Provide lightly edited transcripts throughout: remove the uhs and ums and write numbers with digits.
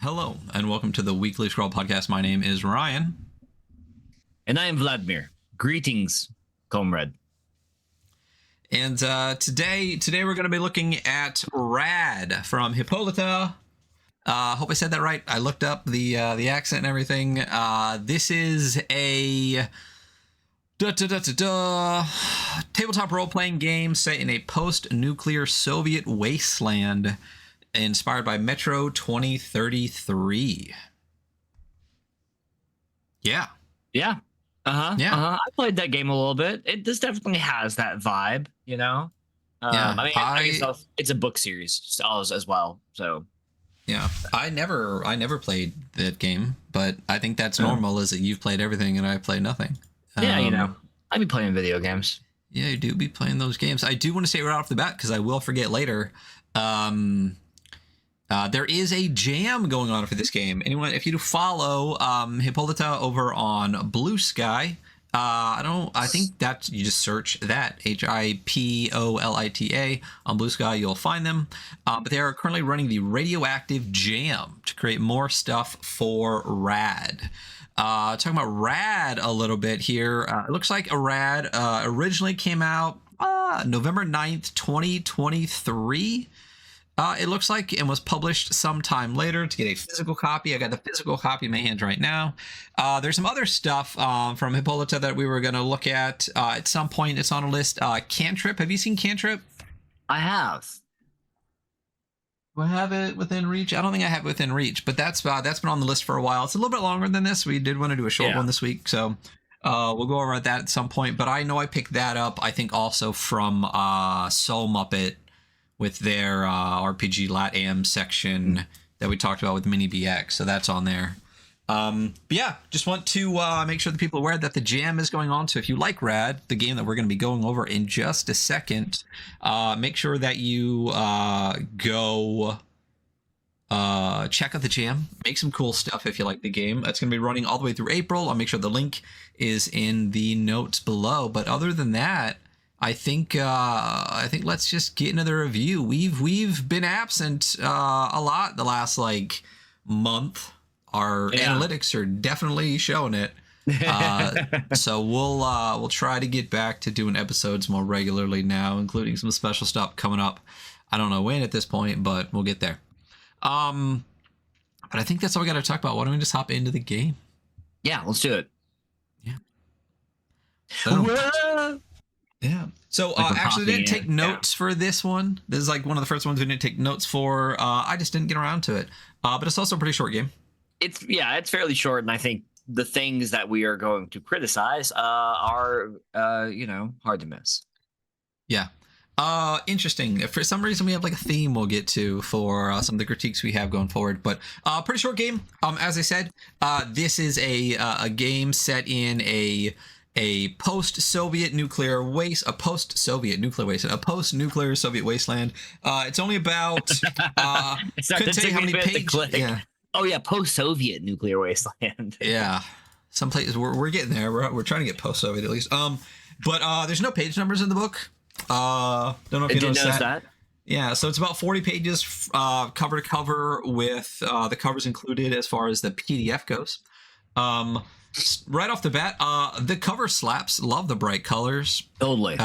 Hello, and welcome to the Weekly Scroll Podcast. My name is Ryan. And I am Vladimir. Greetings, comrade. And today we're going to be looking at RAD from Hipólita. Hope I said that right. I looked up the accent and everything. This is a tabletop role-playing game set in a post-nuclear Soviet wasteland, inspired by Metro 2033. Yeah. Yeah. I played that game a little bit. This definitely has that vibe, you know? Yeah. I guess it's a book series as well, so... Yeah, I never played that game, but I think that's normal, is that you've played everything and I play nothing. Yeah, I be playing video games. Yeah, you do be playing those games. I do want to say right off the bat, because I will forget later, there is a jam going on for this game. Anyone, if you follow Hipólita over on Blue Sky, I think that you just search that Hipólita on Blue Sky, you'll find them. But they are currently running the Radioactive Jam to create more stuff for RAD. Talking about RAD a little bit here. It looks like a RAD originally came out November 9th, 2023. It looks like, and was published sometime later to get a physical copy. I got the physical copy in my hands right now. There's some other stuff from Hipólita that we were going to look at some point. It's on a list. Cantrip. Have you seen Cantrip? I have. Do I have it within reach? I don't think I have it within reach, but that's been on the list for a while. It's a little bit longer than this. We did want to do a short one this week, so we'll go over that at some point. But I know I picked that up, I think, also from Soul Muppet, with their RPG LATAM section that we talked about with Mini BX. So that's on there. But yeah, just want to make sure that people are aware that the jam is going on. So if you like RAD, the game that we're going to be going over in just a second, make sure that you go check out the jam. Make some cool stuff if you like the game. It's going to be running all the way through April. I'll make sure the link is in the notes below. But other than that, I think let's just get into the review. We've been absent a lot the last month. Our analytics are definitely showing it. So we'll try to get back to doing episodes more regularly now, including some special stuff coming up. I don't know when at this point, but we'll get there. But I think that's all we got to talk about. Why don't we just hop into the game? Yeah, let's do it. Yeah. So, yeah. So actually, didn't take notes for this one. This is one of the first ones we didn't take notes for. I just didn't get around to it. But it's also a pretty short game. It's fairly short, and I think the things that we are going to criticize are hard to miss. Yeah. Interesting. For some reason, we have a theme we'll get to for some of the critiques we have going forward. But pretty short game. As I said, this is a game set in a post-Soviet nuclear waste, a post-nuclear Soviet wasteland. It's only about couldn't tell you how many pages. Yeah. Oh yeah, post-Soviet nuclear wasteland. Yeah, some places we're getting there. We're trying to get post-Soviet at least. But there's no page numbers in the book. Don't know if you noticed that. Yeah, so it's about 40 pages, cover to cover, with the covers included as far as the PDF goes. Right off the bat, the cover slaps. Love the bright colors. Totally.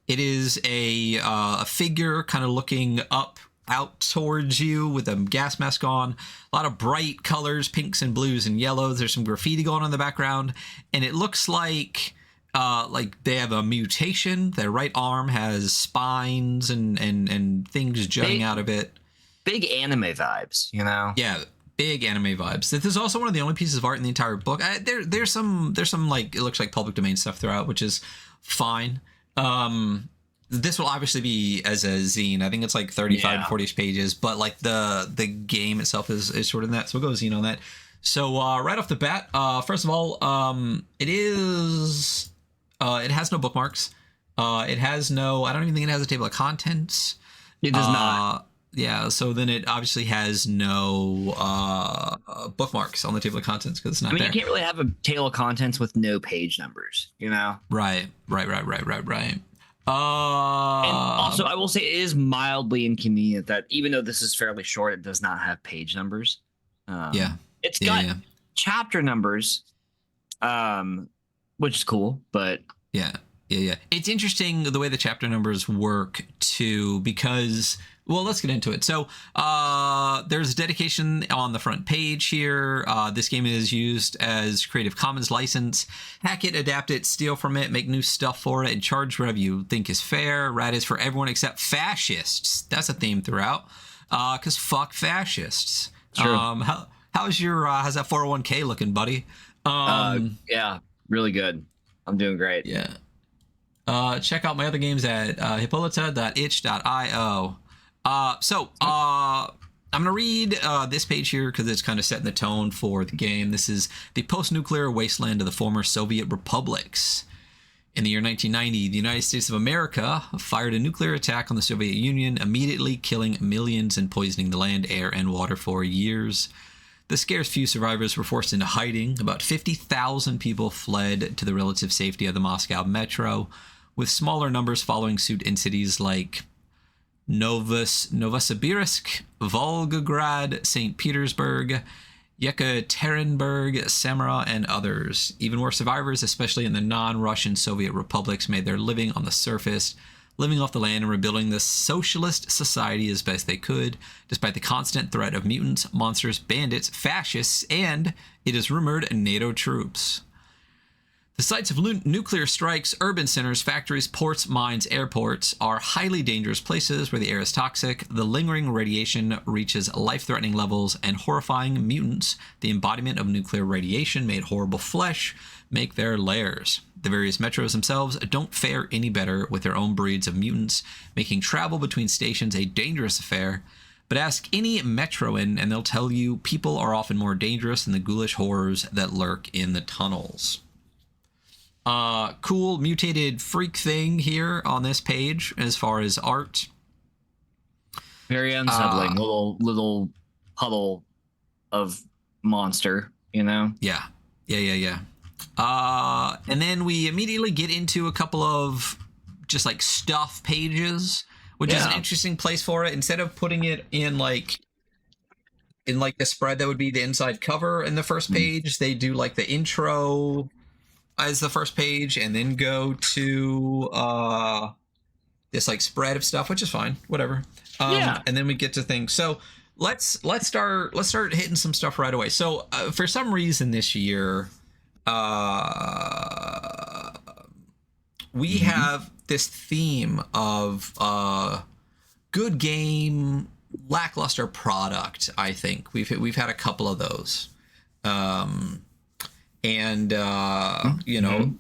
It is a figure kind of looking out towards you with a gas mask on. A lot of bright colors, pinks and blues and yellows. There's some graffiti going on in the background, and it looks like they have a mutation. Their right arm has spines and things jutting out of it. Big anime vibes, you know? Yeah. Big anime vibes. This is also one of the only pieces of art in the entire book. There's some it looks like public domain stuff throughout, which is fine. This will obviously be as a zine. I think it's 35 to 40 pages, but the game itself is shorter than that. So we'll go zine on that. So right off the bat, first of all, it has no bookmarks. It has no. I don't even think it has a table of contents. It does not. Yeah, so then it obviously has no bookmarks on the table of contents because it's not there. You can't really have a table of contents with no page numbers, you know? Right. And also, I will say it is mildly inconvenient that even though this is fairly short, it does not have page numbers. Yeah. It's got chapter numbers, which is cool, but yeah. It's interesting the way the chapter numbers work too, because, well, let's get into it. So there's dedication on the front page here. This game is used as Creative Commons license. Hack it, adapt it, steal from it, make new stuff for it, and charge whatever you think is fair. RAD is for everyone except fascists. That's a theme throughout. Because fuck fascists. True. How's that 401k looking, buddy? Yeah, really good. I'm doing great. Yeah. Check out my other games at hipólita.itch.io. I'm going to read this page here because it's kind of setting the tone for the game. This is the post-nuclear wasteland of the former Soviet republics. In the year 1990, the United States of America fired a nuclear attack on the Soviet Union, immediately killing millions and poisoning the land, air, and water for years. The scarce few survivors were forced into hiding. About 50,000 people fled to the relative safety of the Moscow metro, with smaller numbers following suit in cities like Novosibirsk, Volgograd, St. Petersburg, Yekaterinburg, Samara, and others. Even more survivors, especially in the non-Russian Soviet republics, made their living on the surface, living off the land and rebuilding the socialist society as best they could, despite the constant threat of mutants, monsters, bandits, fascists, and, it is rumored, NATO troops. The sites of nuclear strikes, urban centers, factories, ports, mines, airports are highly dangerous places where the air is toxic, the lingering radiation reaches life-threatening levels, and horrifying mutants, the embodiment of nuclear radiation made horrible flesh, make their lairs. The various metros themselves don't fare any better with their own breeds of mutants, making travel between stations a dangerous affair. But ask any Metroan and they'll tell you people are often more dangerous than the ghoulish horrors that lurk in the tunnels. Cool mutated freak thing here on this page as far as art. Very unsettling. Little puddle of monster, you know? Yeah. And then we immediately get into a couple of just like stuff pages, which is an interesting place for it. Instead of putting it in like the spread that would be the inside cover in the first page, they do like the intro as the first page and then go to this like spread of stuff, which is fine, whatever. And then we get to things. So let's start hitting some stuff right away. So for some reason this year, we have this theme of good game, lackluster product. I think we've had a couple of those. You know,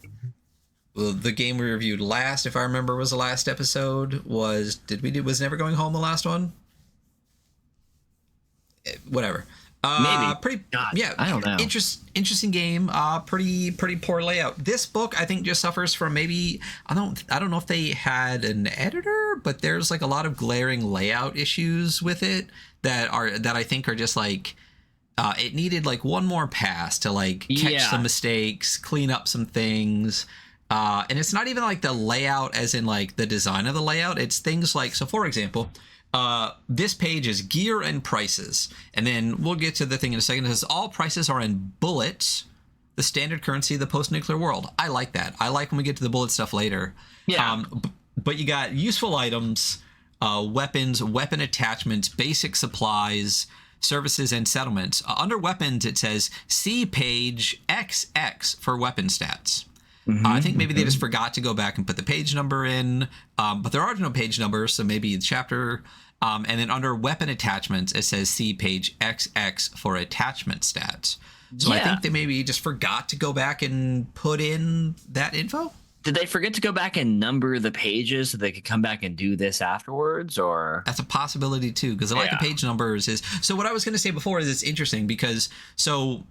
the game we reviewed last, if I remember, was the last episode. Was Never Going Home the last one? Whatever. Maybe. I don't know. Interesting game. Pretty poor layout. This book, I think, just suffers from maybe I don't know if they had an editor, but there's like a lot of glaring layout issues with it that I think are just like. It needed like one more pass to like catch some mistakes, clean up some things. And it's not even like the layout as in like the design of the layout. It's things like, so for example, this page is gear and prices. And then we'll get to the thing in a second. It says all prices are in bullets, the standard currency of the post-nuclear world. I like that. I like when we get to the bullet stuff later. Yeah. But you got useful items, weapons, weapon attachments, basic supplies, services, and settlements. Under weapons, it says see page XX for weapon stats. I think maybe they just forgot to go back and put the page number in, but there are no page numbers, so maybe it's chapter. And then under weapon attachments, it says see page XX for attachment stats. So I think they maybe just forgot to go back and put in that info. Did they forget to go back and number the pages so they could come back and do this afterwards, or? That's a possibility too, because I like the page numbers. So what I was going to say before is it's interesting because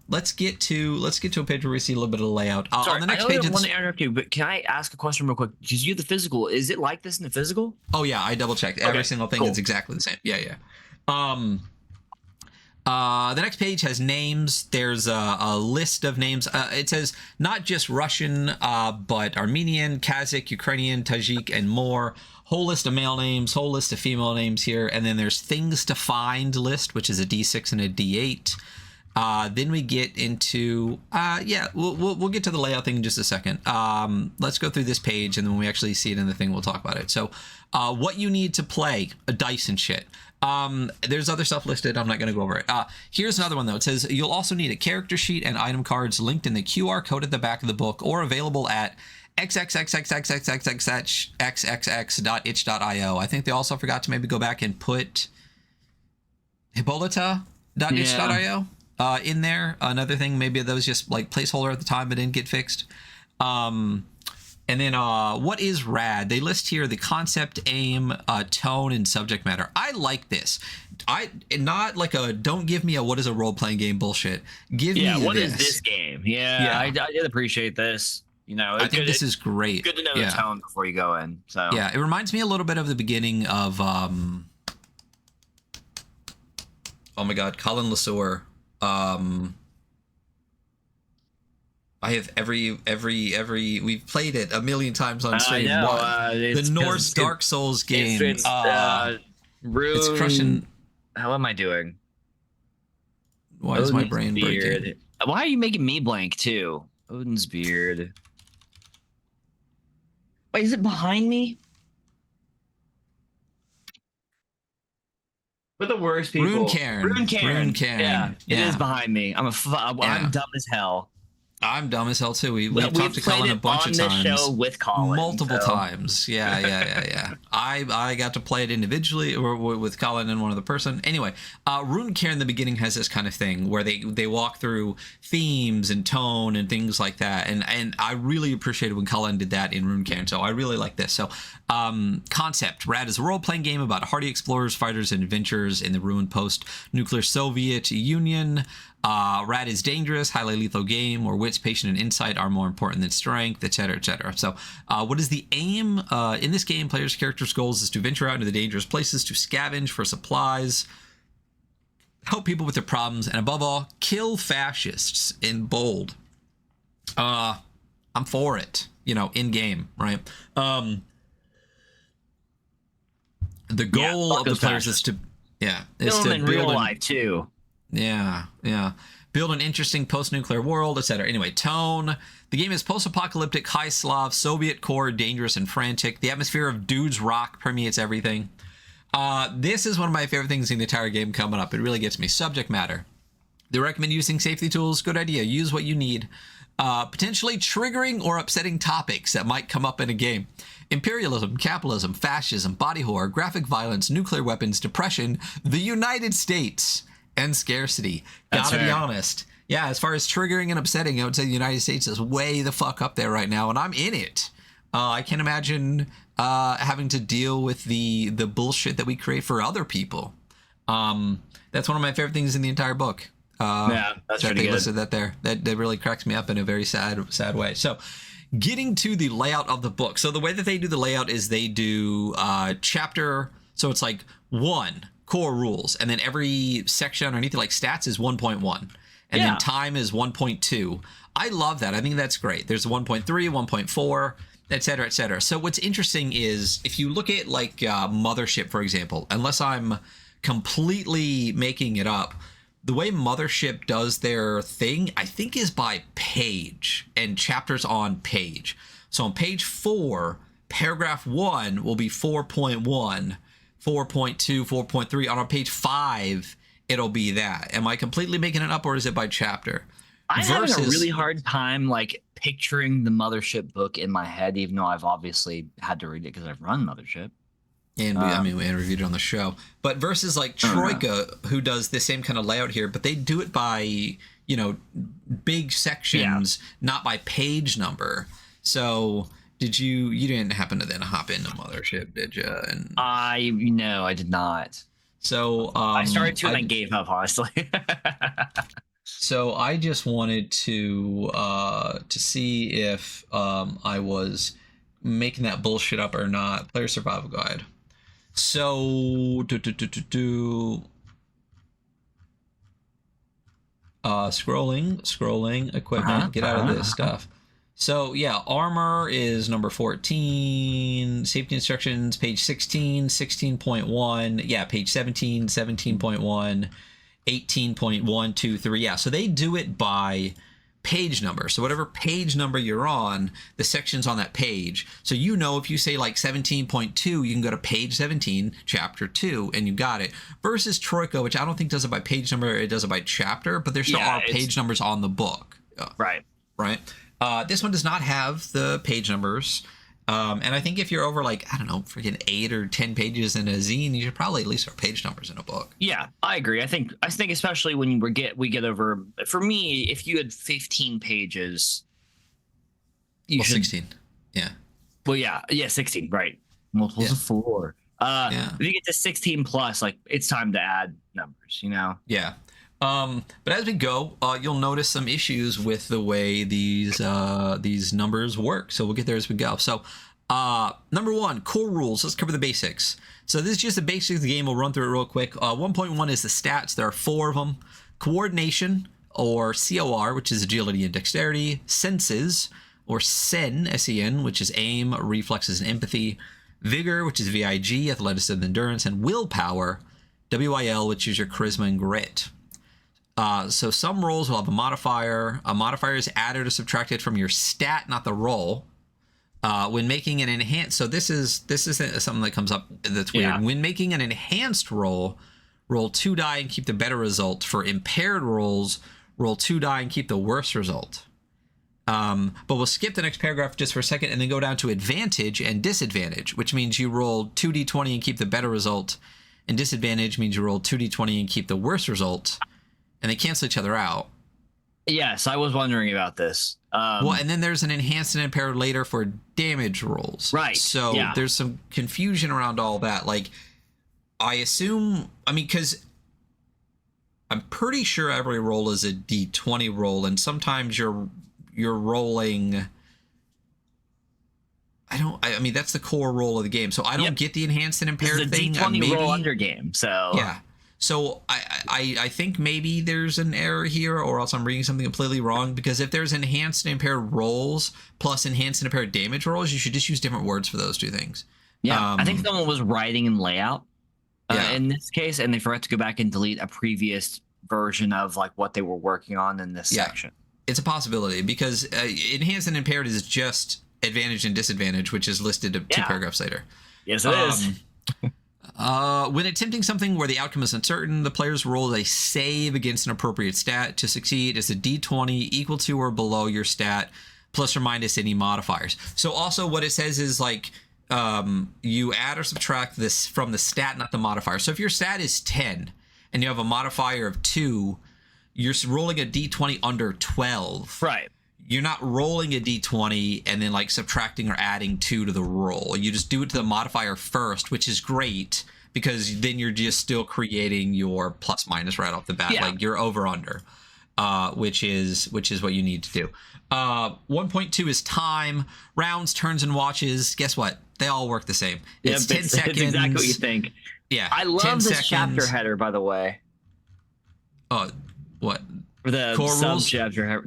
let's get to a page where we see a little bit of the layout. Sorry, on the next I page, don't want to interrupt you, but can I ask a question real quick? Because you have the physical. Is it like this in the physical? Oh yeah, I double checked. Every single thing is exactly the same. Yeah. The next page has names. There's a list of names. It says not just Russian, but Armenian, Kazakh, Ukrainian, Tajik, and more. Whole list of male names, whole list of female names here. And then there's things to find list, which is a D6 and a D8. Then we get into we'll get to the layout thing in just a second. Let's go through this page, and then when we actually see it in the thing, we'll talk about it. So what you need to play a dice and shit. There's other stuff listed. I'm not going to go over it. Here's another one though. It says you'll also need a character sheet and item cards linked in the QR code at the back of the book or available at xxxxxxxxxxxx.itch.io. I think they also forgot to maybe go back and put Hipólita.itch.io in there. Another thing, maybe that was just like placeholder at the time but didn't get fixed. And then what is RAD? They list here the concept, aim, tone, and subject matter. I like this. Not like a don't give me a what is a role-playing game bullshit. Give me what this. is this game? Yeah. I did appreciate this. You know, I think this is great. Good to know the tone before you go in. So yeah, it reminds me a little bit of the beginning of oh my god, Colin Lasore. I have every we've played it a million times on stream. The Norse Dark Souls game. It's crushing. How am I doing? Why is my brain breaking? Why are you making me blank too? Odin's beard. Wait, is it behind me? We're the worst people. Rune Cairn. Yeah, it is behind me. I'm dumb as hell. I'm dumb as hell too. We've talked to Colin a bunch of times. On this show with Colin. Multiple times. Yeah. I got to play it individually or with Colin and one other person. Anyway, Rune Cairn in the beginning has this kind of thing where they walk through themes and tone and things like that. And I really appreciated when Colin did that in Rune Cairn. So I really like this. So concept. RAD is a role-playing game about hardy explorers, fighters, and adventurers in the ruined post-nuclear Soviet Union. RAD is dangerous, highly lethal game where wits, patience, and insight are more important than strength, etc., etc. So what is the aim? In this game, players' characters' goals is to venture out into the dangerous places to scavenge for supplies, help people with their problems, and above all, kill fascists in bold. I'm for it, in game, right? The goal of the players is to build in real life too. Yeah. Build an interesting post-nuclear world, etc. Anyway, tone. The game is post-apocalyptic, high Slav, Soviet core, dangerous and frantic. The atmosphere of dudes rock permeates everything. This is one of my favorite things in the entire game coming up. It really gets me. Subject matter. They recommend using safety tools. Good idea. Use what you need. Potentially triggering or upsetting topics that might come up in a game. Imperialism, capitalism, fascism, body horror, graphic violence, nuclear weapons, depression, the United States, and scarcity. Gotta be honest. Yeah, as far as triggering and upsetting, I would say the United States is way the fuck up there right now, and I'm in it. I can't imagine having to deal with the bullshit that we create for other people. That's one of my favorite things in the entire book. That's that pretty they good. listed that there. That really cracks me up in a very sad way. So, getting to the layout of the book. So the way that they do the layout is they do chapter. So it's like 1. Core rules, and then every section underneath it, like stats, is 1.1, and then time is 1.2. I love that. I think that's great. There's 1.3, 1.4, etc., etc. So what's interesting is if you look at like Mothership, for example, unless I'm completely making it up, the way Mothership does their thing, I think, is by page and chapters on page. So on page 4, paragraph 1 will be 4.1. 4.2, 4.3. On page 5, it'll be that. Am I completely making it up, or is it by chapter? I'm having a really hard time like picturing the Mothership book in my head, even though I've obviously had to read it because I've run Mothership. And we reviewed it on the show. But versus like Troika, who does the same kind of layout here, but they do it by, big sections, not by page number. So you didn't happen to then hop into Mothership, did you? And I did not. So I started to and I gave up, honestly. So I just wanted to see if I was making that bullshit up or not. Player survival guide. So scrolling equipment. Get out of this stuff. So yeah, armor is number 14, safety instructions, page 16, 16.1, yeah, page 17, 17.1, 18.123. Yeah, so they do it by page number. So whatever page number you're on, the section's on that page. So if you say like 17.2, you can go to page 17, chapter 2, and you got it. Versus Troika, which I don't think does it by page number, it does it by chapter, but there still are page numbers on the book. Right. Right. This one does not have the page numbers. And I think if you're over like, I don't know, freaking 8 or 10 pages in a zine, you should probably at least have page numbers in a book. Yeah, I agree. I think especially when we get over, for me, if you had 15 pages, you should 16. Yeah. Well, yeah, 16, right. Multiples of 4. If you get to 16 plus, like it's time to add numbers, Yeah. But as we go, you'll notice some issues with the way these numbers work. So we'll get there as we go. So number 1, core rules. Let's cover the basics. So this is just the basics of the game. We'll run through it real quick. 1.1 is the stats. There are 4 of them. Coordination, or COR, which is agility and dexterity. Senses, or SEN, S-E-N, which is aim, reflexes, and empathy. Vigor, which is VIG, athleticism and endurance. And willpower, WIL, which is your charisma and grit. So some rolls will have a modifier. A modifier is added or subtracted from your stat, not the roll. When making an enhanced, so this is something that comes up that's weird. Yeah. When making an enhanced roll 2 die and keep the better result. For impaired rolls, roll 2 die and keep the worse result. But we'll skip the next paragraph just for a second and then go down to advantage and disadvantage, which means you roll 2d20 and keep the better result, and disadvantage means you roll 2d20 and keep the worse result. And they cancel each other out. Yes, I was wondering about this. And then there's an enhanced and impaired later for damage rolls. Right. So there's some confusion around all that. Like, because I'm pretty sure every roll is a d20 roll, and sometimes you're rolling. That's the core roll of the game. So I don't get the enhanced and impaired thing. It's a d20 roll under game. So yeah. So I think maybe there's an error here, or else I'm reading something completely wrong, because if there's enhanced and impaired rolls plus enhanced and impaired damage rolls, you should just use different words for those two things. Yeah, I think someone was writing in layout in this case, and they forgot to go back and delete a previous version of like what they were working on in this section. It's a possibility, because enhanced and impaired is just advantage and disadvantage, which is listed 2 paragraphs later. Yes, it is. When attempting something where the outcome is uncertain, the players roll a save against an appropriate stat. To succeed, it's a d20 equal to or below your stat, plus or minus any modifiers. So also what it says is like you add or subtract this from the stat, not the modifier. So if your stat is 10 and you have a modifier of 2, you're rolling a d20 under 12. Right. You're not rolling a d20 and then like subtracting or adding 2 to the roll. You just do it to the modifier first, which is great, because then you're just still creating your plus minus right off the bat. Like you're over under, which is what you need to do. 1.2 is time, rounds, turns, and watches. Guess what? They all work the same. It's 10 seconds. It's exactly what you think. Yeah. I love this chapter header, by the way. What? The sub-chapter,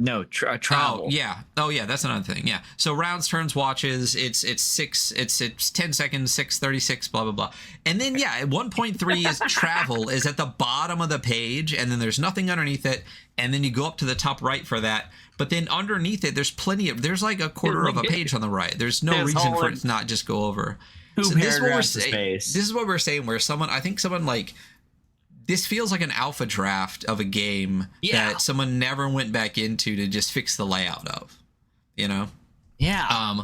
travel. Oh yeah, that's another thing. Yeah. So rounds, turns, watches. It's 10 seconds, 6:36, blah blah blah. And then 1.3 is travel is at the bottom of the page, and then there's nothing underneath it, and then you go up to the top right for that. But then underneath it, there's like a quarter of a page on the right. There's no reason for it to not just go over. So this is what we're saying. Where someone like. This feels like an alpha draft of a game that someone never went back into to just fix the layout of, Yeah.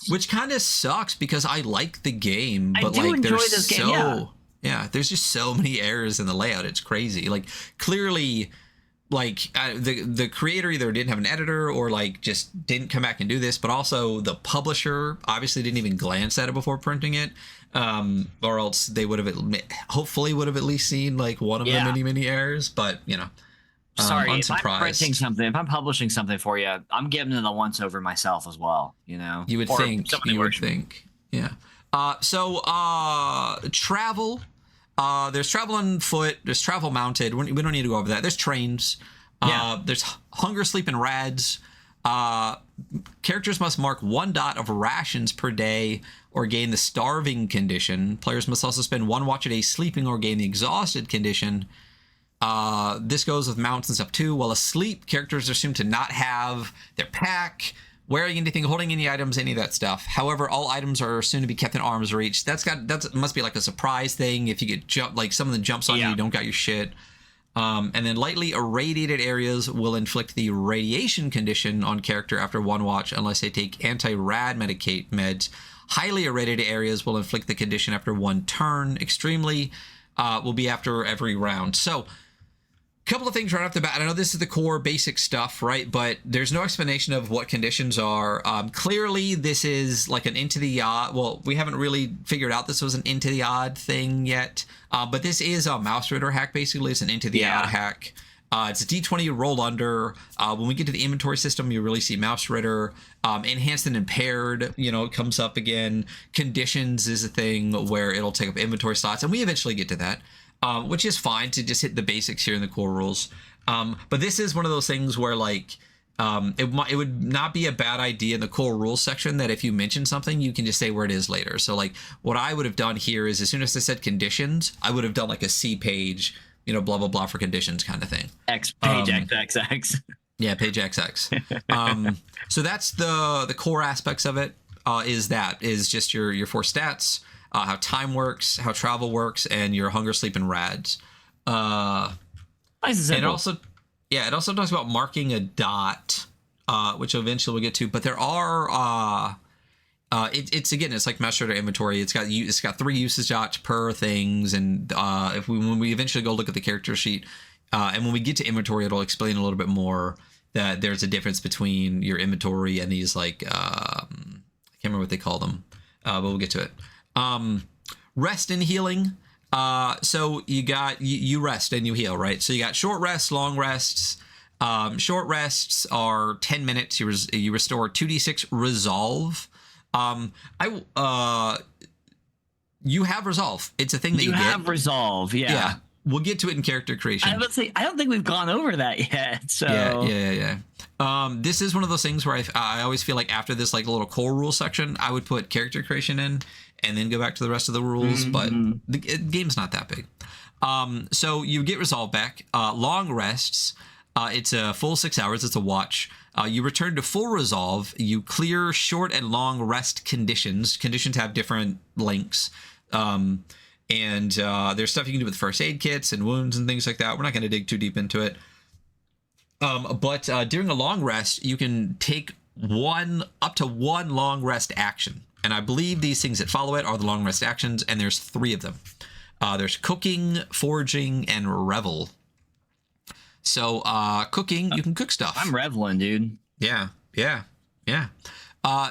Which kind of sucks, because I like the game, but I do enjoy there's this game. There's just so many errors in the layout. It's crazy. Like clearly, the creator either didn't have an editor or just didn't come back and do this, but also the publisher obviously didn't even glance at it before printing it. Or else they would have at least seen one of the many errors, but sorry, unsurprised. if I'm printing something, if I'm publishing something for you, I'm giving it a once over myself as well. You would think. Yeah. Travel. There's travel on foot. There's travel mounted. We don't need to go over that. There's trains. There's hunger, sleep, and RADs. Characters must mark 1 dot of rations per day or gain the starving condition. Players must also spend 1 watch a day sleeping or gain the exhausted condition. This goes with mounts and stuff too. While asleep, characters are assumed to not have their pack, wearing anything, holding any items, any of that stuff. However, all items are assumed to be kept in arm's reach. That must be like a surprise thing. If you get jumped, like someone jumps on you, you don't got your shit. And then lightly irradiated areas will inflict the radiation condition on character after one watch unless they take anti-RAD meds. Highly irradiated areas will inflict the condition after one turn. Extremely will be after every round. So, couple of things right off the bat. I know this is the core basic stuff, right? But there's no explanation of what conditions are. Clearly, this is like an into the odd. Well, we haven't really figured out this was an into the odd thing yet. But this is a mouse reader hack, basically. It's an into the odd hack. It's a D20 roll under. When we get to the inventory system, you really see mouse reader. Enhanced and impaired, it comes up again. Conditions is a thing where it'll take up inventory slots. And we eventually get to that. Which is fine to just hit the basics here in the core rules. But this is one of those things where like it would not be a bad idea in the core rules section that if you mention something, you can just say where it is later. So like what I would have done here is as soon as I said conditions, I would have done like a C page, blah, blah, blah for conditions kind of thing. Page XXX. Yeah, page XX. So that's the core aspects of it is just your 4 stats. How time works, how travel works, and your hunger, sleep, and rads. Nice and simple. And it also talks about marking a dot, which eventually we'll get to. But there are, it's like master data inventory. It's got 3 usage dots per things, and when we eventually go look at the character sheet, and when we get to inventory, it'll explain a little bit more that there's a difference between your inventory and these like I can't remember what they call them, but we'll get to it. Rest and healing. So you rest and you heal, right? So you got short rests, long rests. Short rests are 10 minutes. You restore 2d6 resolve. You have resolve. It's a thing that you have resolve. Yeah. We'll get to it in character creation. I would say I don't think we've gone over that yet. So yeah. This is one of those things where I always feel like after this like little core rule section, I would put character creation in and then go back to the rest of the rules. But the game's not that big. So you get resolve back. Long rests. It's a full 6 hours. It's a watch. You return to full resolve. You clear short and long rest conditions. Conditions have different lengths. And there's stuff you can do with first aid kits and wounds and things like that. We're not going to dig too deep into it. But during a long rest, you can take up to one long rest action. And I believe these things that follow it are the long rest actions, and there's 3 of them. There's cooking, foraging, and revel. So cooking, you can cook stuff. I'm reveling, dude. Yeah.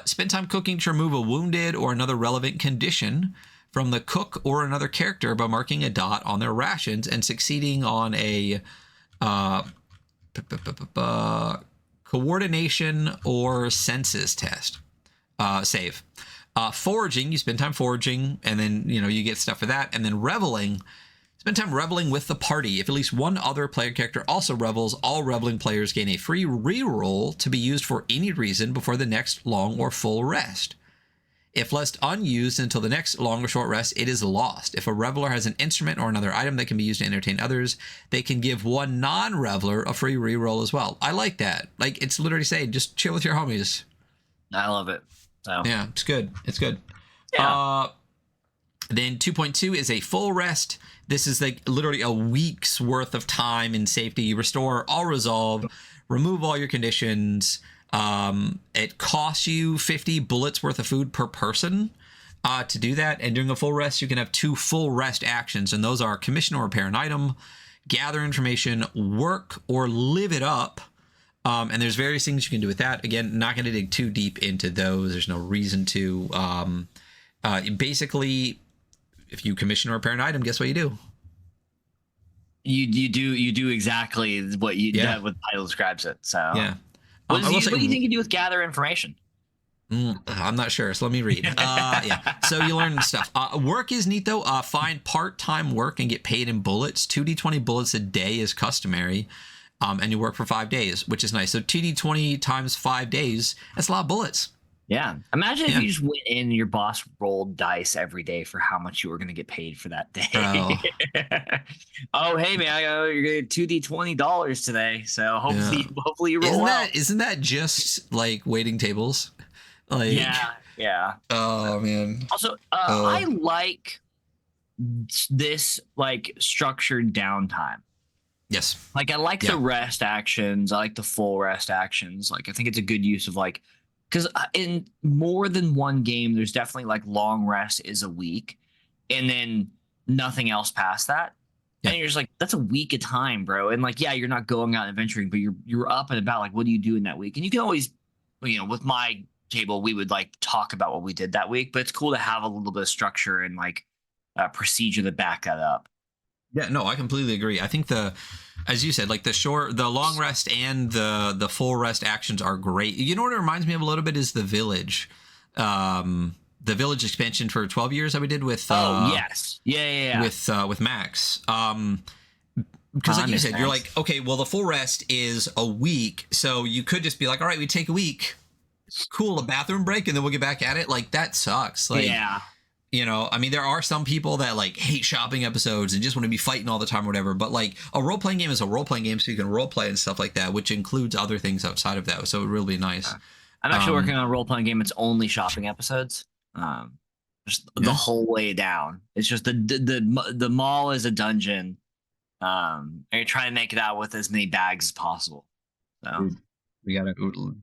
Spend time cooking to remove a wounded or another relevant condition from the cook or another character by marking a dot on their rations and succeeding on a coordination or senses test. Save. Foraging, you spend time foraging, and then you get stuff for that. And then reveling, spend time reveling with the party. If at least one other player character also revels, all reveling players gain a free reroll to be used for any reason before the next long or full rest. If left unused until the next long or short rest, it is lost. If a reveler has an instrument or another item that can be used to entertain others, they can give one non-reveler a free reroll as well. I like that. Like, it's literally saying, just chill with your homies. I love it. So. Yeah, it's good. It's good. Yeah. Then 2.2 is a full rest. This is like literally a week's worth of time in safety. You restore all resolve, remove all your conditions. It costs you 50 bullets worth of food per person to do that. And during a full rest, you can have 2 full rest actions. And those are commission or repair an item, gather information, work, or live it up. And there's various things you can do with that. Again, not going to dig too deep into those. There's no reason to. Basically, if you commission or repair an item, guess what you do? You do exactly what what the title describes it. So yeah. What do you think you do with gather information? I'm not sure, so let me read. Yeah. So you learn stuff. Work is neat though. Find part-time work and get paid in bullets. 2d20 bullets a day is customary. And you work for 5 days, which is nice. So 2d20 times 5 days, that's a lot of bullets. Yeah. Imagine if you just went in and your boss rolled dice every day for how much you were going to get paid for that day. Oh, hey man, you're going to get $2D20 today. So hopefully you roll out. Isn't that just like waiting tables? Like, yeah. Oh man. Also, I like this like structured downtime. Yes. Like I like the rest actions. I like the full rest actions. Like I think it's a good use of like, because in more than one game, there's definitely like long rest is a week, and then nothing else past that. Yeah. And you're just like, that's a week of time, bro. And like, yeah, you're not going out and adventuring, but you're up and about. Like, what do you do in that week? And you can always, with my table, we would like talk about what we did that week. But it's cool to have a little bit of structure and like procedure to back that up. Yeah, no, I completely agree. I think as you said, like the long rest and the full rest actions are great. You know what it reminds me of a little bit is the village expansion for 12 years that we did with with Max. Because like you said, you're like, okay, well the full rest is a week, so you could just be like, all right, we take a week, cool, a bathroom break, and then we'll get back at it. Like that sucks. Like, yeah. I mean, there are some people that like hate shopping episodes and just want to be fighting all the time or whatever. But like a role playing game is a role playing game, so you can role play and stuff like that, which includes other things outside of that. So it would really be nice. I'm actually working on a role playing game. It's only shopping episodes, just the whole way down. It's just the mall is a dungeon, and you're trying to make it out with as many bags as possible. So we gotta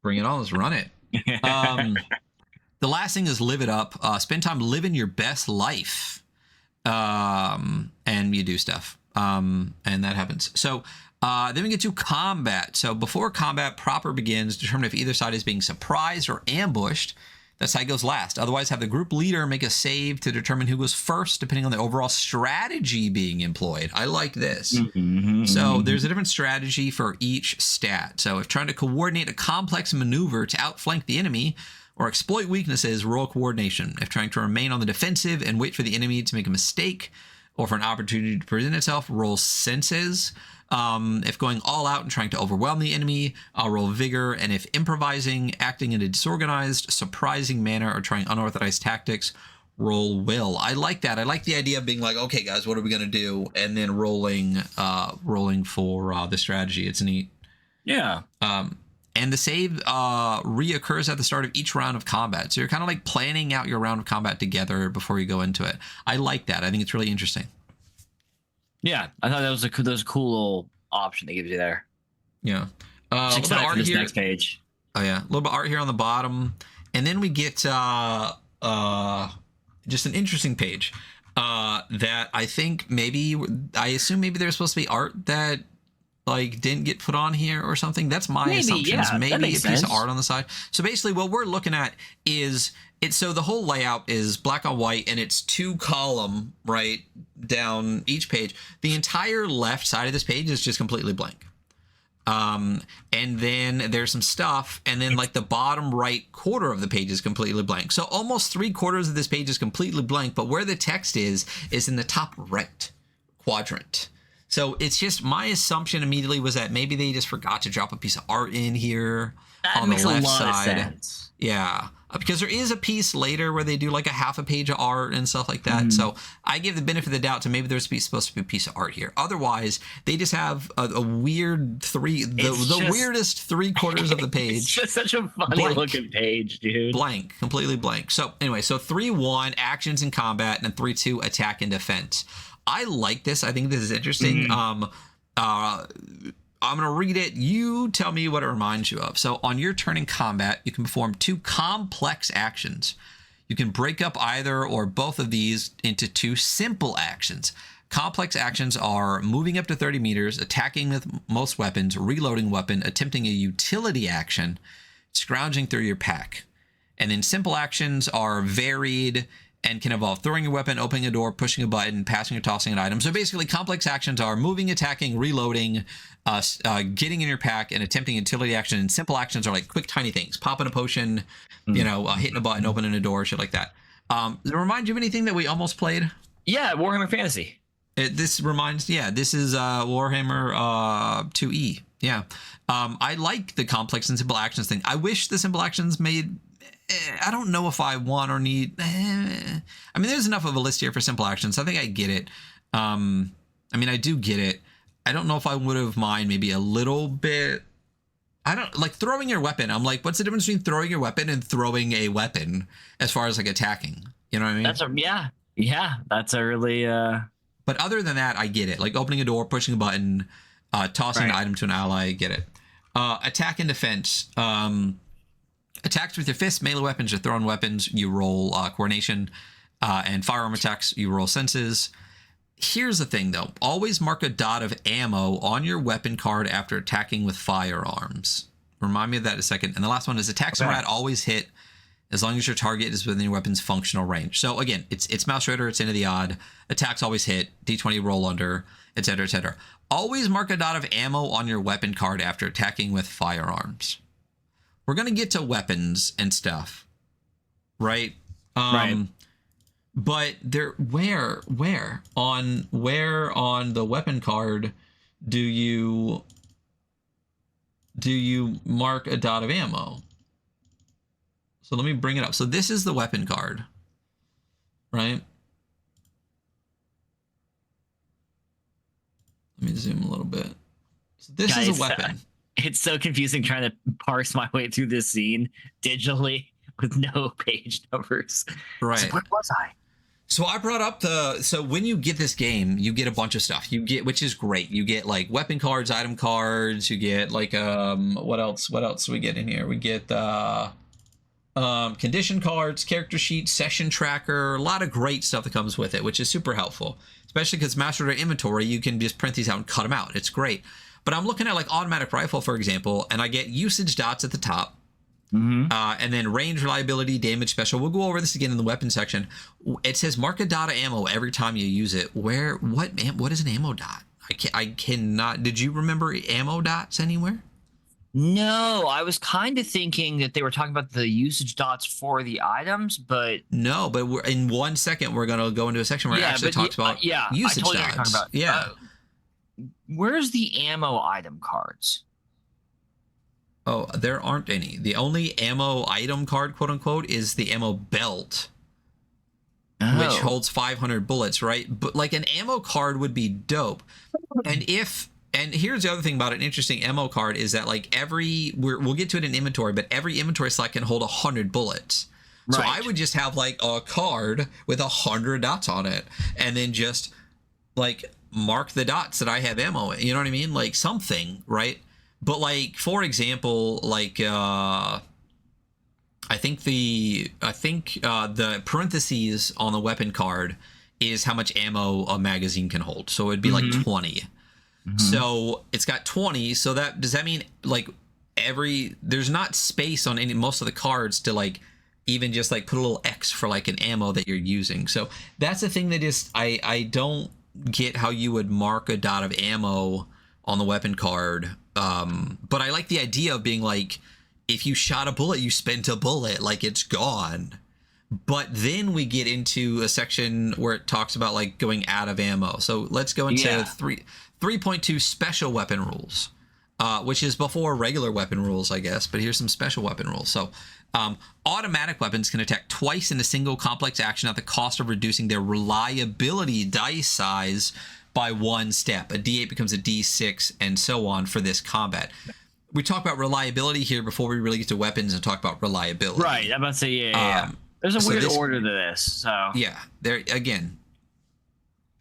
bring it on. Let's run it. The last thing is live it up. Spend time living your best life. And you do stuff. And that happens. So then we get to combat. So before combat proper begins, determine if either side is being surprised or ambushed. That side goes last. Otherwise, have the group leader make a save to determine who goes first, depending on the overall strategy being employed. I like this. So there's a different strategy for each stat. So if trying to coordinate a complex maneuver to outflank the enemy, or exploit weaknesses, roll coordination. If trying to remain on the defensive and wait for the enemy to make a mistake or for an opportunity to present itself, roll senses. If going all out and trying to overwhelm the enemy, I'll roll vigor. And if improvising, acting in a disorganized, surprising manner, or trying unorthodox tactics, roll will. I like that. I like the idea of being like, okay, guys, what are we going to do? And then rolling for the strategy. It's neat. Yeah. And the save reoccurs at the start of each round of combat. So you're kind of like planning out your round of combat together before you go into it. I like that. I think it's really interesting. Yeah, I thought that was a cool little option they give you there. Yeah. A little bit of art here. Next page. Oh yeah, a little bit of art here on the bottom, and then we get just an interesting page that I think I assume maybe there's supposed to be art that like didn't get put on here or something. That's my assumption. Yeah, maybe a piece of art on the side. So basically what we're looking at is so the whole layout is black on white, and it's 2-column right down each page. The entire left side of this page is just completely blank. And then there's some stuff, and then like the bottom right quarter of the page is completely blank. So almost 3/4 of this page is completely blank, but where the text is in the top right quadrant. So it's just my assumption immediately was that maybe they just forgot to drop a piece of art in here on the left side. Of sense. Yeah, because there is a piece later where they do like a half a page of art and stuff like that. So I give the benefit of the doubt to maybe there's supposed to be a piece of art here. Otherwise, they just have a weird the weirdest 3/4 of the page. It's just such a funny looking page, dude. Blank, completely blank. So anyway, so 3-1 actions in combat, and then 3-2 attack and defense. I like this. I think this is interesting. I'm going to read it. You tell me what it reminds you of. So on your turn in combat, you can perform 2 complex actions. You can break up either or both of these into 2 simple actions. Complex actions are moving up to 30 meters, attacking with most weapons, reloading weapon, attempting a utility action, scrounging through your pack. And then simple actions are varied and can involve throwing your weapon, opening a door, pushing a button, passing or tossing an item. So basically, complex actions are moving, attacking, reloading, getting in your pack, and attempting utility action. And simple actions are like quick, tiny things. Popping a potion, hitting a button, opening a door, shit like that. Does it remind you of anything that we almost played? Yeah, Warhammer Fantasy. This is Warhammer 2E. Yeah. I like the complex and simple actions thing. I wish the simple actions made I don't know if I want or need. I mean, there's enough of a list here for simple actions. I think I get it. I mean, I do get it. I don't know if I would have mind maybe a little bit. I don't like throwing your weapon. I'm like, what's the difference between throwing your weapon and throwing a weapon as far as like attacking? You know what I mean? Yeah. That's a really. But other than that, I get it. Like opening a door, pushing a button, tossing an item to an ally. I get it. Attack and defense. Attacks with your fists, melee weapons, or thrown weapons, you roll coordination. And firearm attacks, you roll senses. Here's the thing, though. Always mark a dot of ammo on your weapon card after attacking with firearms. Remind me of that in a second. And the last one is attacks and RAD always hit as long as your target is within your weapon's functional range. So again, it's mouse raider, it's into the odd. Attacks always hit, d20 roll under, etc., etc. Always mark a dot of ammo on your weapon card after attacking with firearms. We're going to get to weapons and stuff, right? Right. But there, where on the weapon card do you mark a dot of ammo? So let me bring it up. So this is the weapon card, right? Let me zoom a little bit. So this is a weapon. It's so confusing trying to parse my way through this scene digitally with no page numbers. Right. So where was I? So I brought up so when you get this game, you get a bunch of stuff. You get, which is great. You get like weapon cards, item cards. You get like what else do we get in here? We get condition cards, character sheet, session tracker, a lot of great stuff that comes with it, which is super helpful, especially because master raider inventory, you can just print these out and cut them out. It's great. But I'm looking at like automatic rifle, for example, and I get usage dots at the top. And then range, reliability, damage, special. We'll go over this again in the weapon section. It says mark a dot of ammo every time you use it. What is an ammo dot? I cannot. Did you remember ammo dots anywhere? No, I was kind of thinking that they were talking about the usage dots for the items, but no. But we're in 1 second we're gonna go into a section where it actually talks about usage dots. Where's the ammo item cards? Oh, there aren't any. The only ammo item card, quote unquote, is the ammo belt, which holds 500 bullets, right? But like an ammo card would be dope. And here's the other thing about an interesting ammo card is that like we'll get to it in inventory, but every inventory slot can hold 100 bullets. So I would just have like a card with 100 dots on it, and then just like mark the dots that I have ammo in. You know what I mean? Like something, right? But like, for example, like I think the parentheses on the weapon card is how much ammo a magazine can hold. So it'd be like 20. So it's got 20. So does that mean like there's not space on most of the cards to like even just like put a little X for like an ammo that you're using. So that's the thing that is, I don't get how you would mark a dot of ammo on the weapon card. But I like the idea of being like, if you shot a bullet, you spent a bullet, like it's gone. But then we get into a section where it talks about like going out of ammo. So let's go into 3.2 special weapon rules, which is before regular weapon rules, I guess. But here's some special weapon rules. So automatic weapons can attack twice in a single complex action at the cost of reducing their reliability dice size by 1 step. A D8 becomes a D6 and so on for this combat. We talk about reliability here before we really get to weapons and talk about reliability. Right. I'm about to say, yeah. There's a weird order to this. So yeah, there again,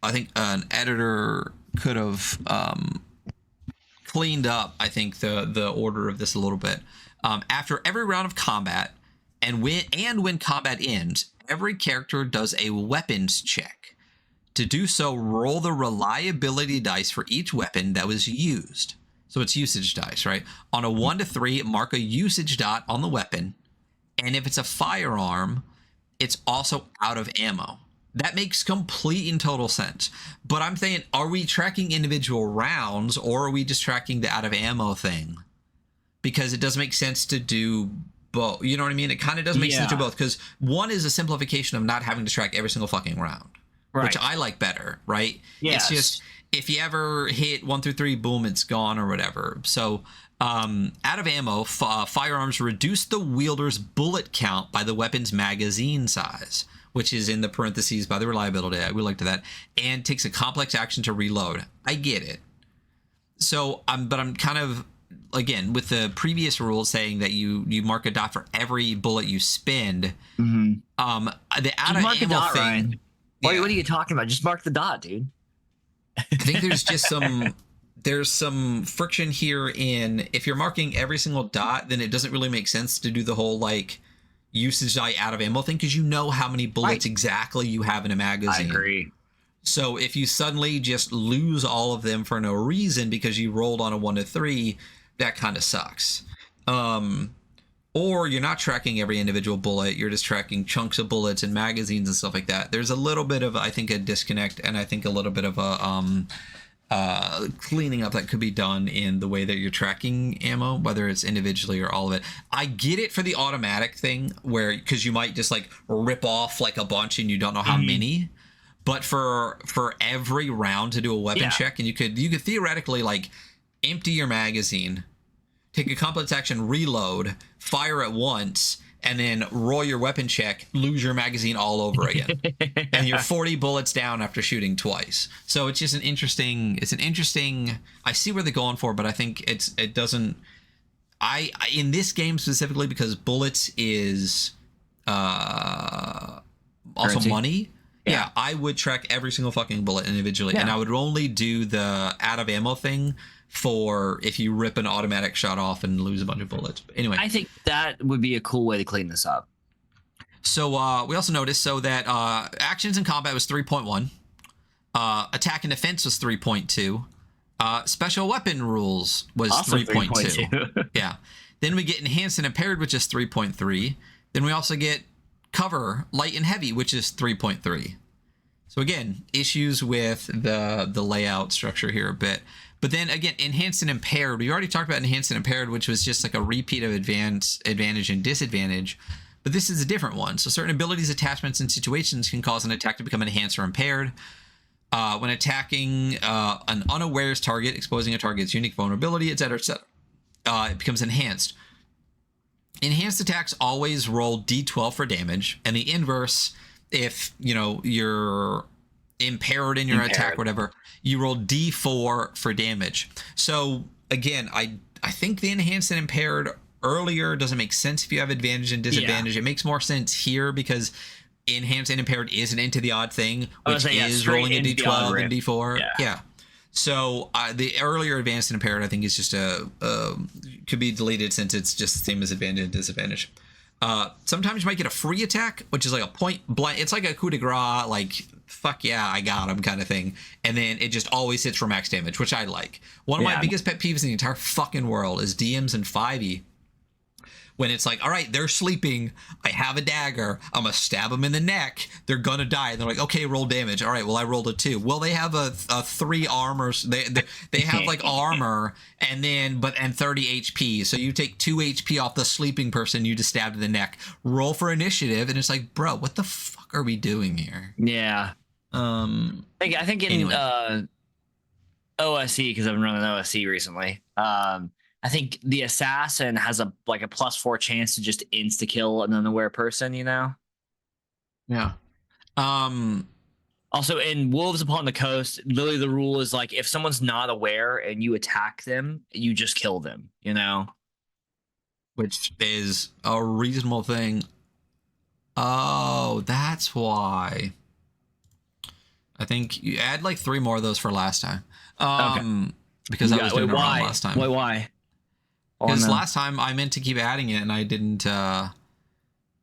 I think an editor could have cleaned up, I think, the order of this a little bit. After every round of combat and when combat ends, every character does a weapons check. To do so, roll the reliability dice for each weapon that was used. So it's usage dice, right? On a 1 to 3, mark a usage dot on the weapon. And if it's a firearm, it's also out of ammo. That makes complete and total sense. But I'm saying, are we tracking individual rounds or are we just tracking the out of ammo thing? Because it doesn't make sense to do both. You know what I mean? It kind of does make sense to do both, because one is a simplification of not having to track every single fucking round. Right. Which I like better, right? Yes. if you ever hit 1 through 3, boom, it's gone or whatever. So out of ammo, firearms reduce the wielder's bullet count by the weapon's magazine size, which is in the parentheses by the reliability. I will link to that. And takes a complex action to reload. I get it. So but I'm kind of, again, with the previous rules saying that you mark a dot for every bullet you spend. Mm-hmm. The out of mark ammo a dot, thing. Ryan. Yeah. What are you talking about? Just mark the dot, dude. I think there's just some friction here in, if you're marking every single dot, then it doesn't really make sense to do the whole like usage die out of ammo thing, because you know how many bullets exactly you have in a magazine. I agree. So if you suddenly just lose all of them for no reason because you rolled on a 1 to 3, that kind of sucks. Or you're not tracking every individual bullet, you're just tracking chunks of bullets and magazines and stuff like that. There's a little bit of, I think, a disconnect, and I think a little bit of a cleaning up that could be done in the way that you're tracking ammo, whether it's individually or all of it. I get it for the automatic thing, where, because you might just like rip off like a bunch and you don't know how many. But for every round to do a weapon check, and you could theoretically like empty your magazine, take a complex action, reload, fire at once, and then roll your weapon check, lose your magazine all over again. And you're 40 bullets down after shooting twice. So it's just an interesting, I see where they're going for, but I think it doesn't, in this game specifically, because bullets is also currency. Money. Yeah, I would track every single fucking bullet individually, and I would only do the out of ammo thing for if you rip an automatic shot off and lose a bunch of bullets. But anyway, I think that would be a cool way to clean this up. So we also noticed that actions in combat was 3.1, attack and defense was 3.2, special weapon rules was 3.2. Yeah. Then we get enhanced and impaired, which is 3.3. Then we also get cover, light and heavy, which is 3.3. So again, issues with the layout structure here a bit. But then again, enhanced and impaired, we already talked about enhanced and impaired, which was just like a repeat of advantage and disadvantage. But this is a different one. So certain abilities, attachments, and situations can cause an attack to become enhanced or impaired. When attacking an unawares target, exposing a target's unique vulnerability, etc., etc., it becomes enhanced. Enhanced attacks always roll d12 for damage, and the inverse, if you're impaired in your attack, whatever, you roll d4 for damage. So again, I think the enhanced and impaired earlier doesn't make sense if you have advantage and disadvantage. It makes more sense here because enhanced and impaired is an into the odd thing, which is rolling a d12 and d4. Yeah. So the earlier advanced and impaired, I think, is just could be deleted since it's just the same as advantage and disadvantage. Sometimes you might get a free attack, which is like a point blank. It's like a coup de grace, like fuck yeah, I got him kind of thing. And then it just always hits for max damage, which I like. One of my biggest pet peeves in the entire fucking world is DMs and 5e. When it's like, all right, they're sleeping. I have a dagger. I'm going to stab them in the neck. They're going to die. And they're like, okay, roll damage. All right, well, I rolled a 2. Well, they have a 3 armor. They have like armor and 30 HP. So you take 2 HP off the sleeping person you just stabbed in the neck. Roll for initiative. And it's like, bro, what the fuck are we doing here? Yeah. I think in OSE, because I've been running OSE recently, I think the assassin has a +4 chance to just insta kill an unaware person, Yeah. Also in Wolves Upon the Coast, literally the rule is like if someone's not aware and you attack them, you just kill them, Which is a reasonable thing. Oh, that's why. I think you add like 3 more of those for last time. Okay. Because I was doing it wrong last time. Why? Because last time I meant to keep adding it and I didn't.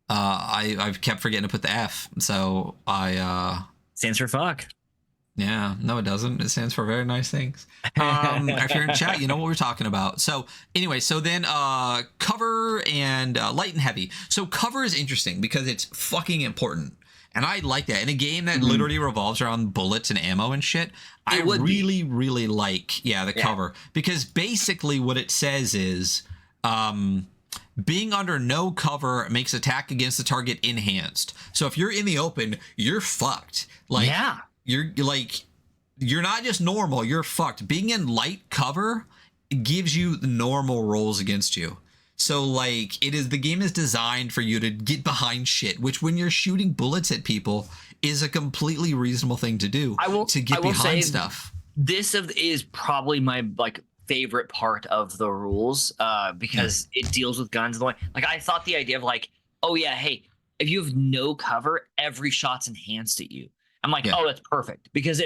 I've kept forgetting to put the F, so I. Stands for fuck. Yeah, no, it doesn't. It stands for very nice things. If you're in chat, you know what we're talking about. So anyway, so then cover and light and heavy. So cover is interesting because it's fucking important. And I like that. In a game that literally revolves around bullets and ammo and shit, I really like, the cover. Because basically what it says is being under no cover makes attack against the target enhanced. So if you're in the open, you're fucked. Like, you're like, you're not just normal, you're fucked. Being in light cover gives you the normal rolls against you. So like the game is designed for you to get behind shit, which when you're shooting bullets at people is a completely reasonable thing to do. To get behind stuff. This is probably my like favorite part of the rules, because it deals with guns. Like I thought the idea of like, oh yeah, hey, if you have no cover, every shot's enhanced at you. I'm like, oh, that's perfect, because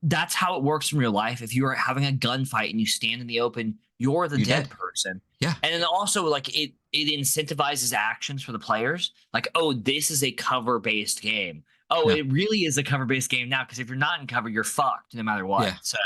that's how it works in real life. If you're having a gunfight and you stand in the open, you're the dead person. Yeah. And then also like it incentivizes actions for the players. Like, oh, this is a cover-based game. Oh, it really is a cover-based game now, because if you're not in cover, you're fucked no matter what. So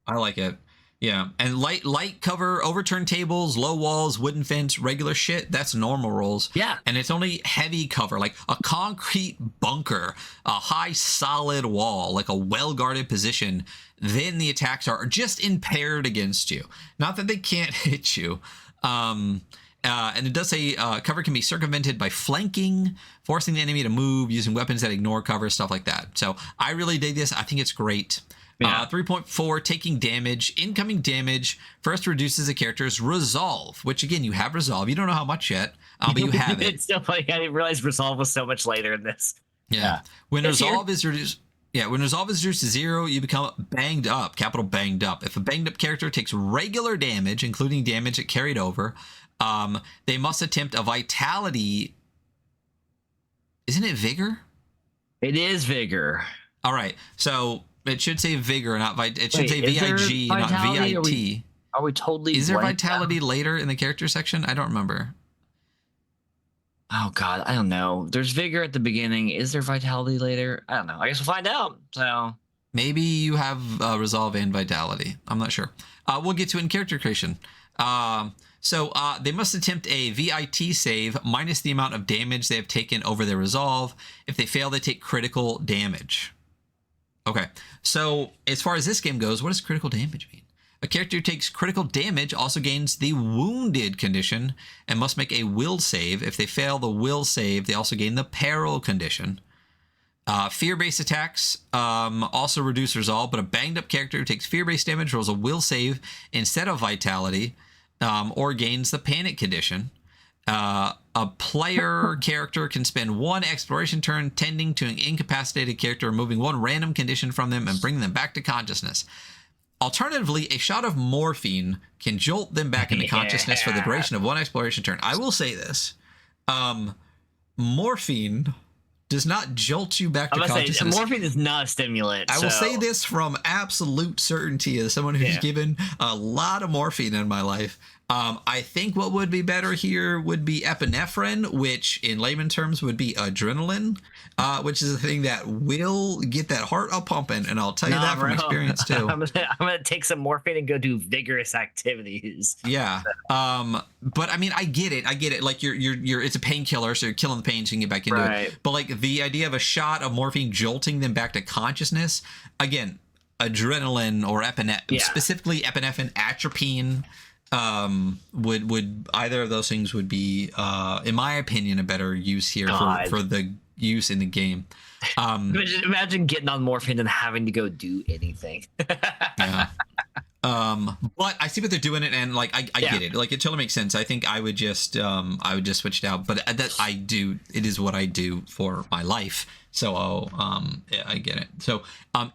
I like it. Yeah, and light cover, overturned tables, low walls, wooden fence, regular shit, that's normal rolls. Yeah. And it's only heavy cover, like a concrete bunker, a high solid wall, like a well-guarded position. Then the attacks are just impaired against you. Not that they can't hit you. And it does say cover can be circumvented by flanking, forcing the enemy to move, using weapons that ignore cover, stuff like that. So I really dig this. I think it's great. 3.4, taking damage. Incoming damage first reduces a character's resolve, which again, you have resolve. You don't know how much yet, but you have it. It's so funny. I didn't realize resolve was so much later in this. Yeah. When resolve is reduced. Yeah, when resolve is reduced to 0, you become banged up, capital banged up. If a banged up character takes regular damage, including damage that carried over, they must attempt a vitality. Isn't it vigor? It is vigor. All right. So it should say vigor, not it should say VIG, not VIT. Are we totally? Is there vitality later in the character section? I don't remember. Oh God, I don't know. There's vigor at the beginning. Is there vitality later? I don't know. I guess we'll find out. So maybe you have resolve and vitality. I'm not sure. We'll get to it in character creation. So they must attempt a VIT save minus the amount of damage they have taken over their resolve. If they fail, they take critical damage. Okay, so as far as this game goes, what does critical damage mean? A character who takes critical damage also gains the wounded condition and must make a will save. If they fail the will save, they also gain the peril condition. Fear-based attacks also reduce resolve, but a banged-up character who takes fear-based damage rolls a will save instead of vitality, or gains the panic condition. A player character can spend one exploration turn tending to an incapacitated character, removing one random condition from them and bringing them back to consciousness. Alternatively, a shot of morphine can jolt them back into consciousness for the duration of one exploration turn. I will say this. Morphine does not jolt you back to consciousness. Morphine is not a stimulant. I will say this from absolute certainty as someone who's given a lot of morphine in my life. I think what would be better here would be epinephrine, which in layman terms would be adrenaline, which is the thing that will get that heart up pumping. And I'll tell you that from experience too. I'm gonna take some morphine and go do vigorous activities. Yeah. But I mean, I get it. Like you're it's a painkiller, so you're killing the pain so you can get back into it. But like the idea of a shot of morphine jolting them back to consciousness, again, adrenaline or specifically epinephrine, atropine, would either of those things would be in my opinion a better use here for the use in the game. Imagine getting on morphine and having to go do anything. Yeah. But I see what they're doing it, and like I get it. Like it totally makes sense. I think I would just switch it out. But that it is what I do for my life. So yeah, I get it. So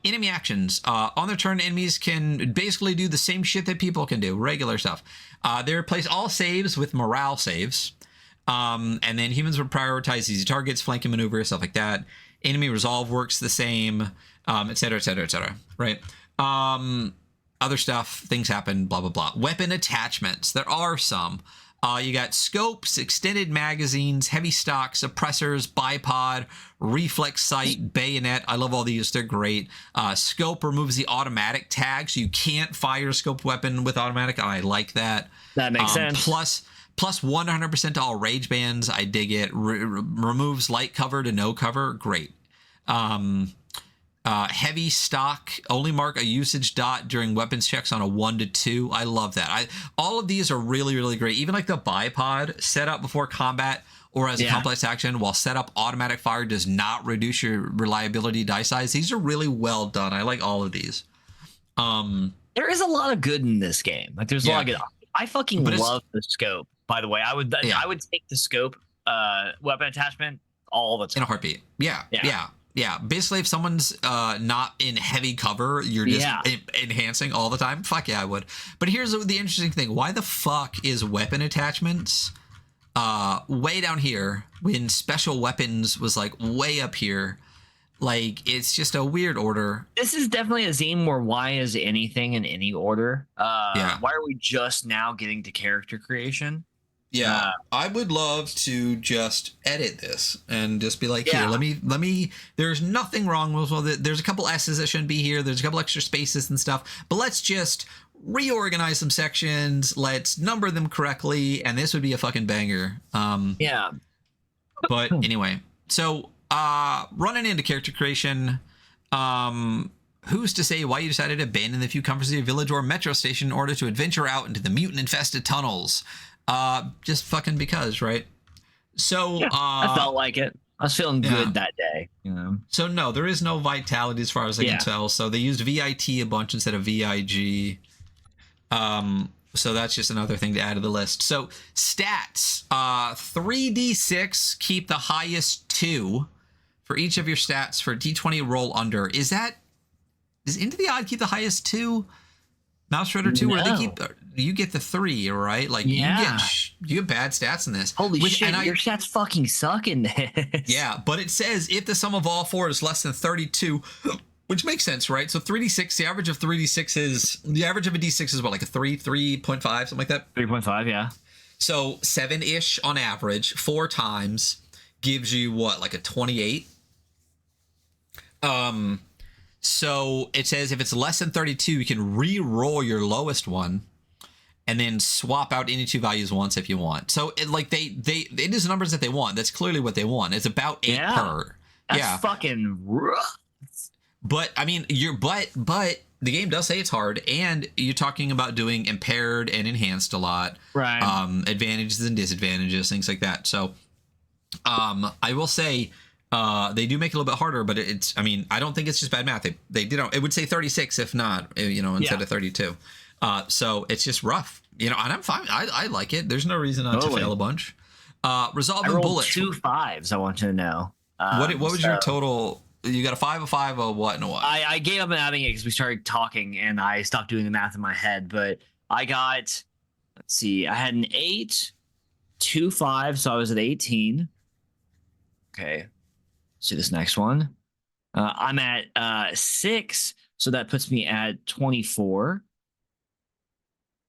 enemy actions. On their turn, enemies can basically do the same shit that people can do, regular stuff. They replace all saves with morale saves. And then humans would prioritize easy targets, flanking maneuver, stuff like that. Enemy resolve works the same, et cetera, et cetera, et cetera. Right. Other stuff, things happen, blah, blah, blah. Weapon attachments. There are some. You got scopes, extended magazines, heavy stock, suppressors, bipod, reflex sight, bayonet. I love all these. They're great. Scope removes the automatic tag, so you can't fire a scoped weapon with automatic. I like that. That makes sense. Plus 100% to all rage bands. I dig it. Removes light cover to no cover. Great. Heavy stock, only mark a usage dot during weapons checks on a 1 to 2. I love that. All of these are really, really great. Even like the bipod, set up before combat or as a complex action, while set up automatic fire does not reduce your reliability die size. These are really well done. I like all of these. There is a lot of good in this game. Like there's a lot of good. I fucking love the scope. By the way, I would take the scope weapon attachment all the time in a heartbeat. Yeah. Basically, if someone's not in heavy cover, you're just enhancing all the time. Fuck yeah, I would. But here's the interesting thing: why the fuck is weapon attachments way down here when special weapons was like way up here? Like, it's just a weird order. This is definitely a zine where why is anything in any order? Why are we just now getting to character creation? Yeah, I would love to just edit this and just be like, here, let me. There's nothing wrong with it. There's a couple S's that shouldn't be here. There's a couple extra spaces and stuff, but let's just reorganize some sections. Let's number them correctly, and this would be a fucking banger. But anyway, so running into character creation, who's to say why you decided to abandon the few comforts of your village or metro station in order to adventure out into the mutant infested tunnels? Just fucking because, right? So I felt like it. I was feeling good that day, you know. So no, there is no vitality as far as I can tell. So they used VIT a bunch instead of VIG. So that's just another thing to add to the list. So stats, 3d6, keep the highest 2 for each of your stats for D20 roll under. Does Into the Odd keep the highest 2? Mouse Shredder 2, where they keep, you get the 3, right? Like you get bad stats in this. Holy shit, your stats fucking suck in this. Yeah, but it says if the sum of all 4 is less than 32, which makes sense, right? So 3d6, the average of a d6 is what, like a 3.5, something like that? 3.5, yeah. So 7-ish on average, 4 times gives you what, like a 28? So it says if it's less than 32, you can re-roll your lowest one and then swap out any 2 values once if you want. So it is the numbers that they want. That's clearly what they want. It's about 8 per. That's fucking rough. But I mean, but the game does say it's hard, and you're talking about doing impaired and enhanced a lot. Right. Advantages and disadvantages, things like that. So I will say they do make it a little bit harder, but I mean, I don't think it's just bad math. They did. It would say 36 if not, instead of 32. So it's just rough, and I'm fine. I like it. There's no reason not to fail a bunch. Resolving bullets. 2 5s. I want you to know. What was your total? You got a 5, a 5, a what, and a what? I gave up on adding it because we started talking and I stopped doing the math in my head. But I got, let's see, I had an 8, 2 5, so I was at 18. Okay. Let's see this next one. I'm at 6, so that puts me at 24.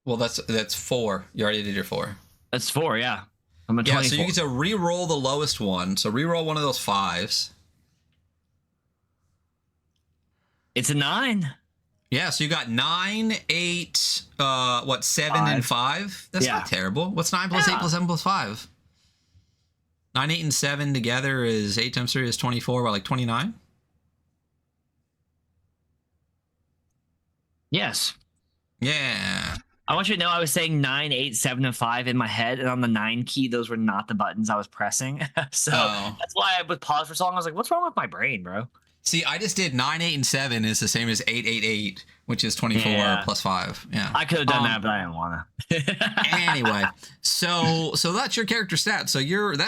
Well, that's 4. You already did your 4. That's 4, yeah. I'm at 24. So you get to re-roll the lowest one. So re-roll one of those 5s. It's a 9. Yeah, so you got 9, 8, 7, 5. And 5? That's not terrible. What's 9 plus 8 plus 7 plus 5? 9, 8, and 7 together is 8 times 3 is 24, well, like 29? Yes. Yeah. I want you to know I was saying 9, 8, 7, and 5 in my head, and on the 9 key, those were not the buttons I was pressing. So that's why I would pause for so long. I was like, what's wrong with my brain, bro? See, I just did 9, 8, and 7 is the same as 8, 8, 8, which is 24 plus 5. Yeah. I could have done that, but I didn't want to. Anyway, so that's your character stat. So good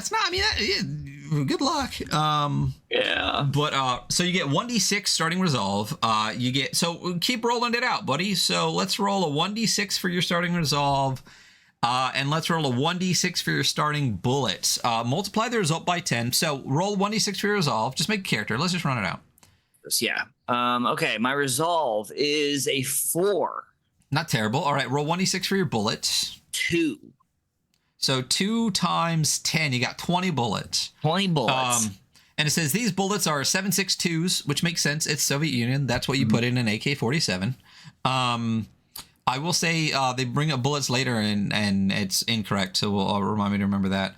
luck. But so you get 1d6 starting resolve. So keep rolling it out, buddy. So let's roll a 1d6 for your starting resolve. And let's roll a 1d6 for your starting bullets. Multiply the result by 10. So roll 1d6 for your resolve. Just make a character. Let's just run it out. Yeah. Okay. My resolve is a 4. Not terrible. All right. Roll 1d6 for your bullets. 2. So 2 times 10. You got 20 bullets. 20 bullets. And it says these bullets are 7.62s, which makes sense. It's Soviet Union. That's what you put in an AK-47. I will say they bring up bullets later and it's incorrect, so will remind me to remember that.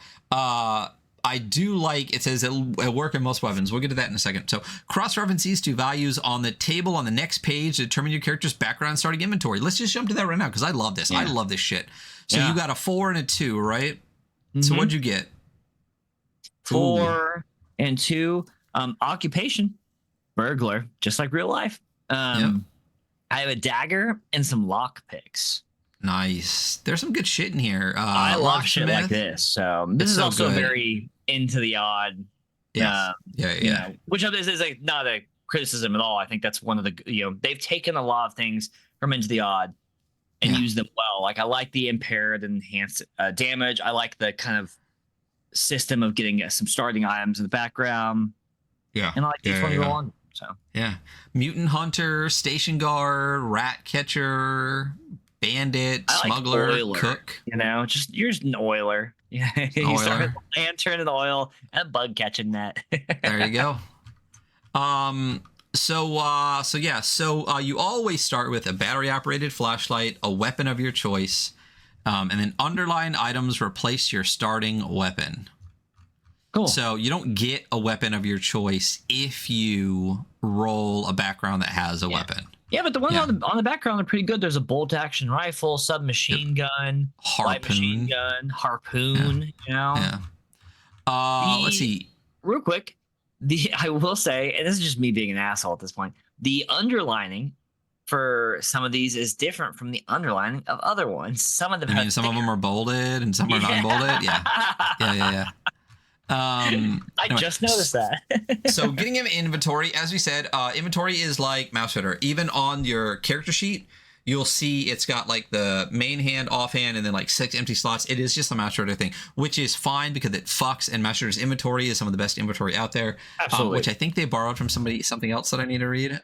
I do like, it says it'll work in most weapons. We'll get to that in a second. So cross-reference these 2 values on the table on the next page to determine your character's background starting inventory. Let's just jump to that right now because I love this. Yeah. I love this shit. So you got a 4 and a 2, right? So what'd you get? 4 and 2. Occupation, burglar, just like real life. I have a dagger and some lock picks. Nice. There's some good shit in here. I love shit like this. So this is so also good. Very into the odd. Yeah. You know, which of this is like not a criticism at all. I think that's one of the, they've taken a lot of things from Into the Odd and used them well. Like I like the impaired and enhanced damage. I like the kind of system of getting some starting items in the background. Yeah. And I like these ones go on. So Mutant Hunter, Station Guard, Rat Catcher, Bandit, Smuggler, like oiler, Cook. Just you're just an oiler. Yeah, you start with a lantern and oil and a bug catching net. There you go. So you always start with a battery operated flashlight, a weapon of your choice, and then underlying items replace your starting weapon. Cool. So you don't get a weapon of your choice if you roll a background that has a weapon. Yeah, but the ones on the background are pretty good. There's a bolt action rifle, submachine gun, light machine gun, harpoon. Let's see. Real quick, I will say, and this is just me being an asshole at this point, the underlining for some of these is different from the underlining of other ones. Some of them of them are bolded and some are non-bolded. Yeah. I just noticed that. So getting him inventory, as we said, inventory is like mouse cutter. Even on your character sheet, you'll see it's got like the main hand, offhand, and then like 6 empty slots. It is just a mouse cutter thing, which is fine because it fucks, and mouse cutter's inventory is some of the best inventory out there. Absolutely. Which I think they borrowed from something else that I need to read.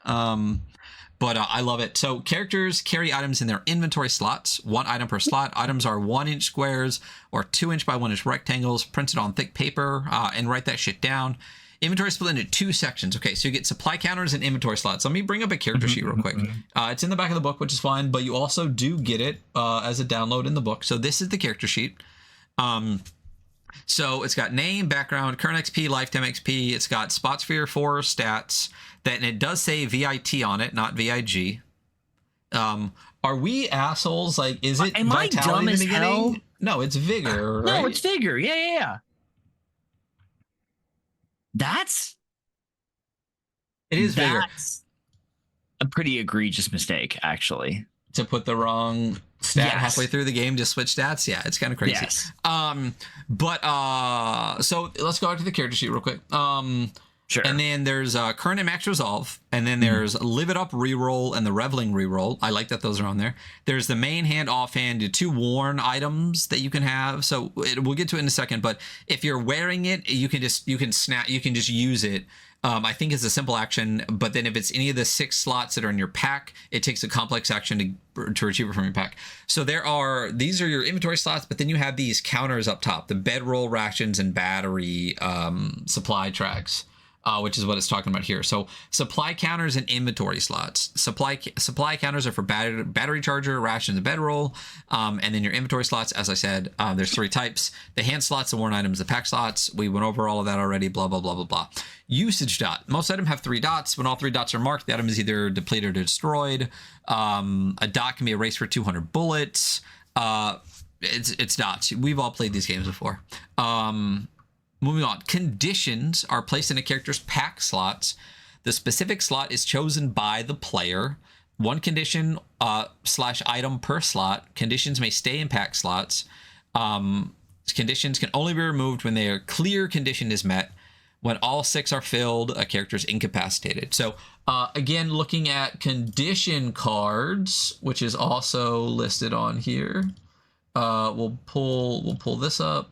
But I love it. So characters carry items in their inventory slots, 1 item per slot. Items are 1-inch squares or 2-inch by 1-inch rectangles printed on thick paper, and write that shit down. Inventory is split into 2 sections. Okay, so you get supply counters and inventory slots. Let me bring up a character sheet real quick. It's in the back of the book, which is fine, but you also do get it as a download in the book. So this is the character sheet. So it's got name, background, current XP, lifetime XP. It's got spot sphere 4 stats. And it does say VIT on it, not VIG. Are we assholes? Like, is it Am I dumb in the beginning? Hell? No, it's vigor. Right? No, it's vigor. Yeah. It is vigor. That's a pretty egregious mistake, actually. To put the wrong stat halfway through the game, just switch stats. Yeah, it's kind of crazy. Yes. So let's go out to the character sheet real quick. Sure. And then there's current and max resolve, and then there's live it up reroll and the reveling reroll. I like that those are on there. There's the main hand, offhand, 2 worn items that you can have. So we'll get to it in a second, but if you're wearing it, you can just use it. I think it's a simple action, but then if it's any of the 6 slots that are in your pack, it takes a complex action to retrieve it from your pack. So these are your inventory slots, but then you have these counters up top, the bedroll rations and battery supply tracks. Which is what it's talking about here. So supply counters and inventory slots. Supply counters are for battery charger, rations, and bedroll. And then your inventory slots, as I said, there's 3 types. The hand slots, the worn items, the pack slots. We went over all of that already, blah, blah, blah, blah, blah. Usage dot. Most items have 3 dots. When all 3 dots are marked, the item is either depleted or destroyed. A dot can be erased for 200 bullets. It's dots. We've all played these games before. Moving on, conditions are placed in a character's pack slots. The specific slot is chosen by the player. 1 condition / item per slot. Conditions may stay in pack slots. Conditions can only be removed when their clear condition is met. When all 6 are filled, a character is incapacitated. So again, looking at condition cards, which is also listed on here. We'll pull this up.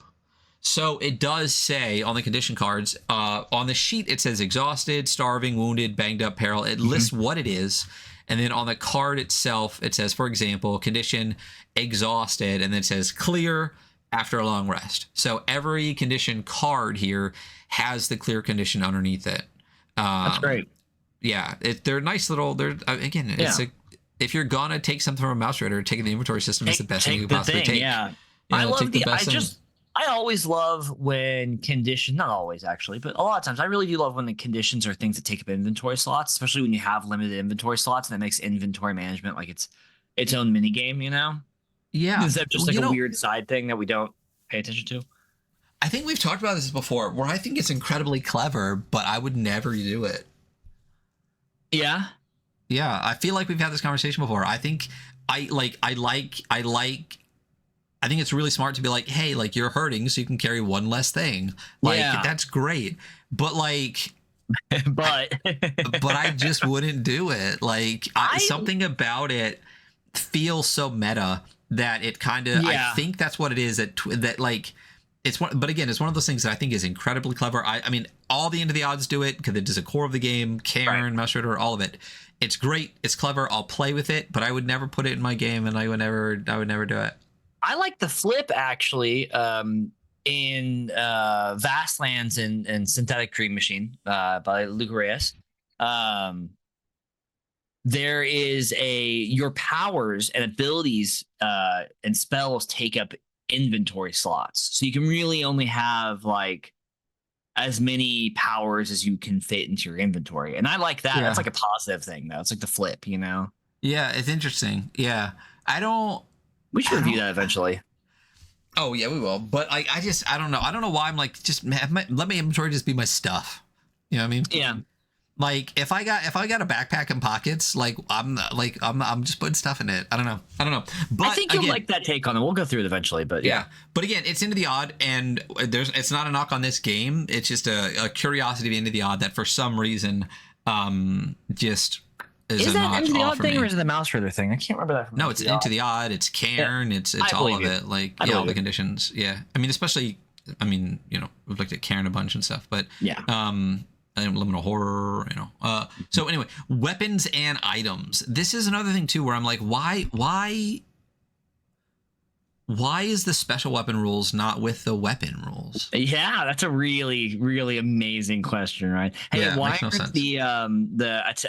So it does say on the condition cards, on the sheet, it says exhausted, starving, wounded, banged up, peril. It lists what it is. And then on the card itself, it says, for example, condition exhausted, and then it says clear after a long rest. So every condition card here has the clear condition underneath it. That's great. Yeah, they're nice little, it's if you're gonna take something from a mouse reader, taking the inventory system is the best thing you could possibly take. Yeah. I always love when condition, not always actually, but a lot of times I really do love when the conditions are things that take up inventory slots, especially when you have limited inventory slots, and that makes inventory management like its own mini game, Yeah. Instead of just like a weird side thing that we don't pay attention to. I think we've talked about this before, where I think it's incredibly clever, but I would never do it. Yeah. Yeah, I feel like we've had this conversation before. I think I think it's really smart to be like, hey, like you're hurting, so you can carry one less thing. Like that's great. But like but I just wouldn't do it. Like something about it feels so meta that it kind of I think that's what it is that like it's one, but again, it's one of those things that I think is incredibly clever. I mean, all the End of the Odds do it because it is a core of the game. Cairn, Mouse Rider, all of it. It's great. It's clever. I'll play with it, but I would never put it in my game, and I would never do it. I like the flip actually in Vastlands and Synthetic Dream Machine by Luca Reyes. There is your powers and abilities and spells take up inventory slots, so you can really only have like as many powers as you can fit into your inventory, and I like that. That's like a positive thing, though. It's like the flip, you know. Yeah, it's interesting. Yeah, we should review that eventually. Oh yeah, we will. But I don't know. I don't know why I'm like just let my inventory just be my stuff. You know what I mean? Yeah. Like if I got a backpack and pockets, like I'm just putting stuff in it. I don't know. But I think you'll like that take on it. We'll go through it eventually, but yeah. But again, it's Into the Odd, and it's not a knock on this game. It's just a curiosity of Into the Odd that for some reason just is that Into the Odd thing, or is it the Mouse Rider thing? I can't remember that. No, it's Into the Odd. It's Cairn. It's all of it. Like all the conditions. Yeah, I mean, especially, I mean, you know, we've looked at Cairn a bunch and stuff, but and liminal horror, you know. So anyway, weapons and items. This is another thing too, where I'm like, why is the special weapon rules not with the weapon rules? Yeah, that's a really, really amazing question, right? Hey, why aren't the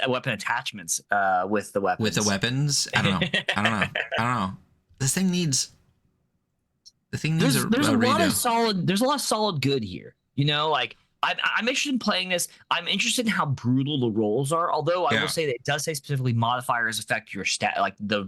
weapon attachments with the weapons? With the weapons? I don't know. This thing needs. There's a lot of solid good here. You know, like. I'm interested in playing this. I'm interested in how brutal the rolls are. Although I will say that it does say specifically modifiers affect your stat, like the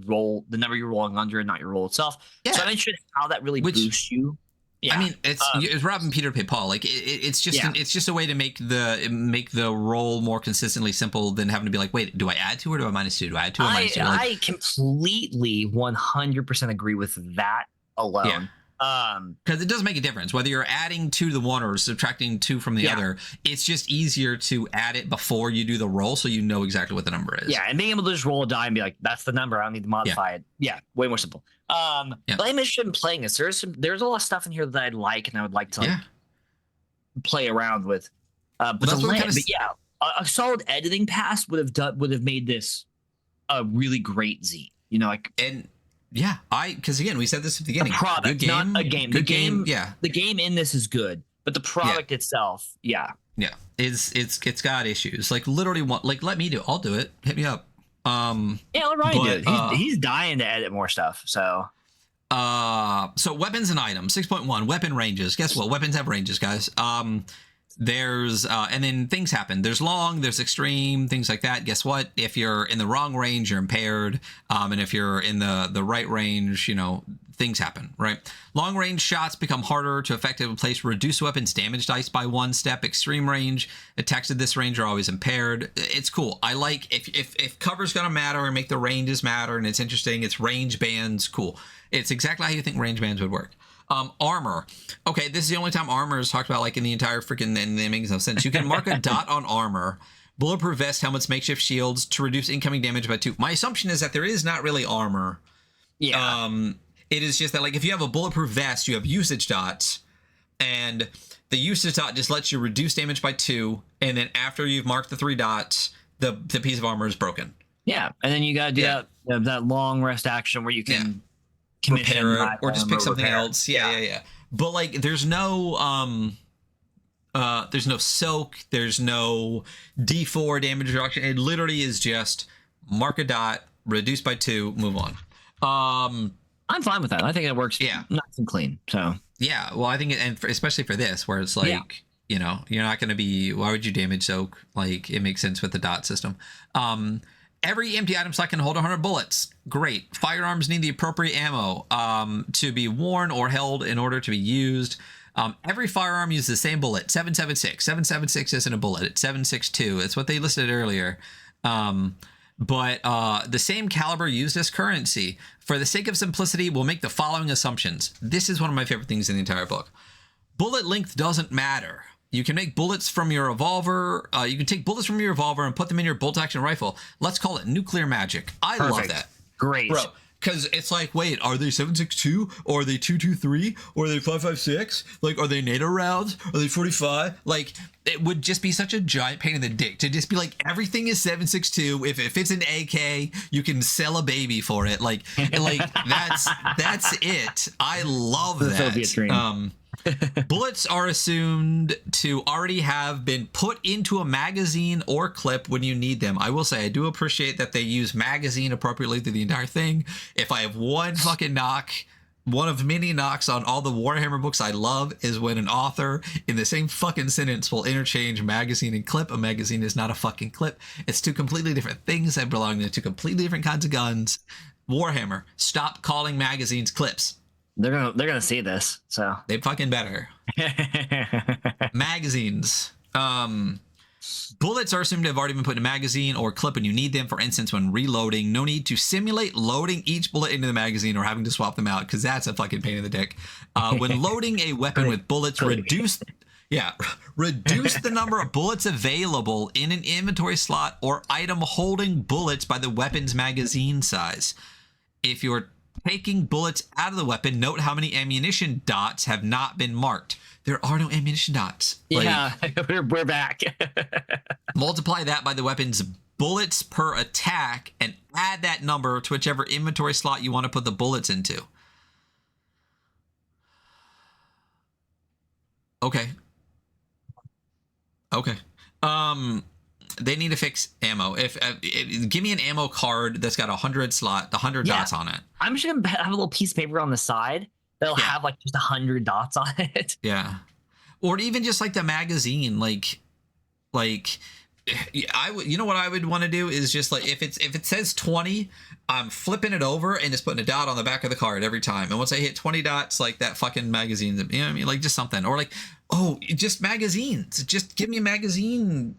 number you're rolling under, and not your roll itself. Yeah. So I'm interested in how that really boosts you. Yeah. I mean, it's robbing Peter to pay Paul. Like it's just a way to make the roll more consistently simple than having to be like, wait, do I add 2 or do I minus 2? Do I add 2 or minus 2? I completely 100% agree with that alone. Yeah. Because it does make a difference whether you're adding 2 to the one or subtracting 2 from the other. It's just easier to add it before you do the roll, so you know exactly what the number is. Yeah, and being able to just roll a die and be like, "That's the number. I don't need to modify it." Yeah, way more simple. But I'm interested in playing this. There's a lot of stuff in here that I'd like, and I would like to play around with. But a solid editing pass would have made this a really great zine. You know, like and. Yeah, because again, we said this at the beginning. The product, good game, not a game. Good game. Yeah, the game in this is good, but the product itself, it's got issues. Like literally, let me do. I'll do it. Hit me up. Let Ryan do it. He's dying to edit more stuff. So, so weapons and items. 6.1 weapon ranges. Guess what? Weapons have ranges, guys. There's and then things happen. There's long, there's extreme, things like that. Guess what? If you're in the wrong range, you're impaired. And if you're in the right range, you know, things happen, right? Long range shots become harder to effectively place. Reduce weapons damage dice by 1 step. Extreme range attacks at this range are always impaired. It's cool. I like if cover's gonna matter and make the ranges matter, and it's interesting. It's range bands. Cool. It's exactly how you think range bands would work. Armor. Okay, this is the only time armor is talked about, like in the entire freaking, and it makes no sense. You can mark a dot on armor, bulletproof vest, helmets, makeshift shields to reduce incoming damage by 2. My assumption is that there is not really armor. Yeah. It is just that, like, if you have a bulletproof vest, you have usage dots, and the usage dot just lets you reduce damage by 2, and then after you've marked the 3 dots, the piece of armor is broken. Yeah, and then you gotta do that long rest action where you can. Repair it, or just pick something else. Yeah. But like, there's no soak, there's no D4 damage reduction. It literally is just mark a dot, reduce by 2, move on. I'm fine with that. I think it works. Nice and clean. So yeah, well, I think, especially for this, where it's like, you know, you're not going to be. Why would you damage soak? Like, it makes sense with the dot system. Every empty item slot can hold 100 bullets. Great. Firearms need the appropriate ammo to be worn or held in order to be used. Every firearm uses the same bullet, 7.76. 7.76 isn't a bullet, it's 7.62. It's what they listed earlier. But the same caliber used as currency. For the sake of simplicity, we'll make the following assumptions. This is one of my favorite things in the entire book. Bullet length doesn't matter. You can make bullets from your revolver. You can take bullets from your revolver and put them in your bolt-action rifle. Let's call it nuclear magic. I love that. Great. Bro, because it's like, wait, are they 7.62? Or are they 2.23? Or are they 5.56? Like, are they NATO rounds? Are they 45? Like, it would just be such a giant pain in the dick to just be like, everything is 7.62. If it's an AK, you can sell a baby for it. Like that's it. I love that. Soviet dream. Bullets are assumed to already have been put into a magazine or clip when you need them. I will say I do appreciate that they use magazine appropriately through the entire thing. If I have one fucking knock, one of many knocks on all the Warhammer books I love is when an author in the same fucking sentence will interchange magazine and clip. A magazine is not a fucking clip. It's two completely different things that belong to two completely different kinds of guns. Warhammer, stop calling magazines clips. They're gonna see this, so they fucking better. Magazines. Bullets are assumed to have already been put in a magazine or clip when you need them. For instance, when reloading, no need to simulate loading each bullet into the magazine or having to swap them out, because that's a fucking pain in the dick. When loading a weapon with bullets, reduce the number of bullets available in an inventory slot or item holding bullets by the weapon's magazine size. If you're taking bullets out of the weapon, note how many ammunition dots have not been marked. There are no ammunition dots. Yeah, we're back. Multiply that by the weapon's bullets per attack and add that number to whichever inventory slot you want to put the bullets into. Okay. They need to fix ammo. If give me an ammo card that's got 100 dots on it. I'm just gonna have a little piece of paper on the side that'll have like just 100 dots on it. Yeah, or even just like the magazine, like I would. You know what I would want to do is just like if it says 20, I'm flipping it over and just putting a dot on the back of the card every time. And once I hit 20 dots, like that fucking magazine, you know what I mean? Like just something, or like just magazines. Just give me a magazine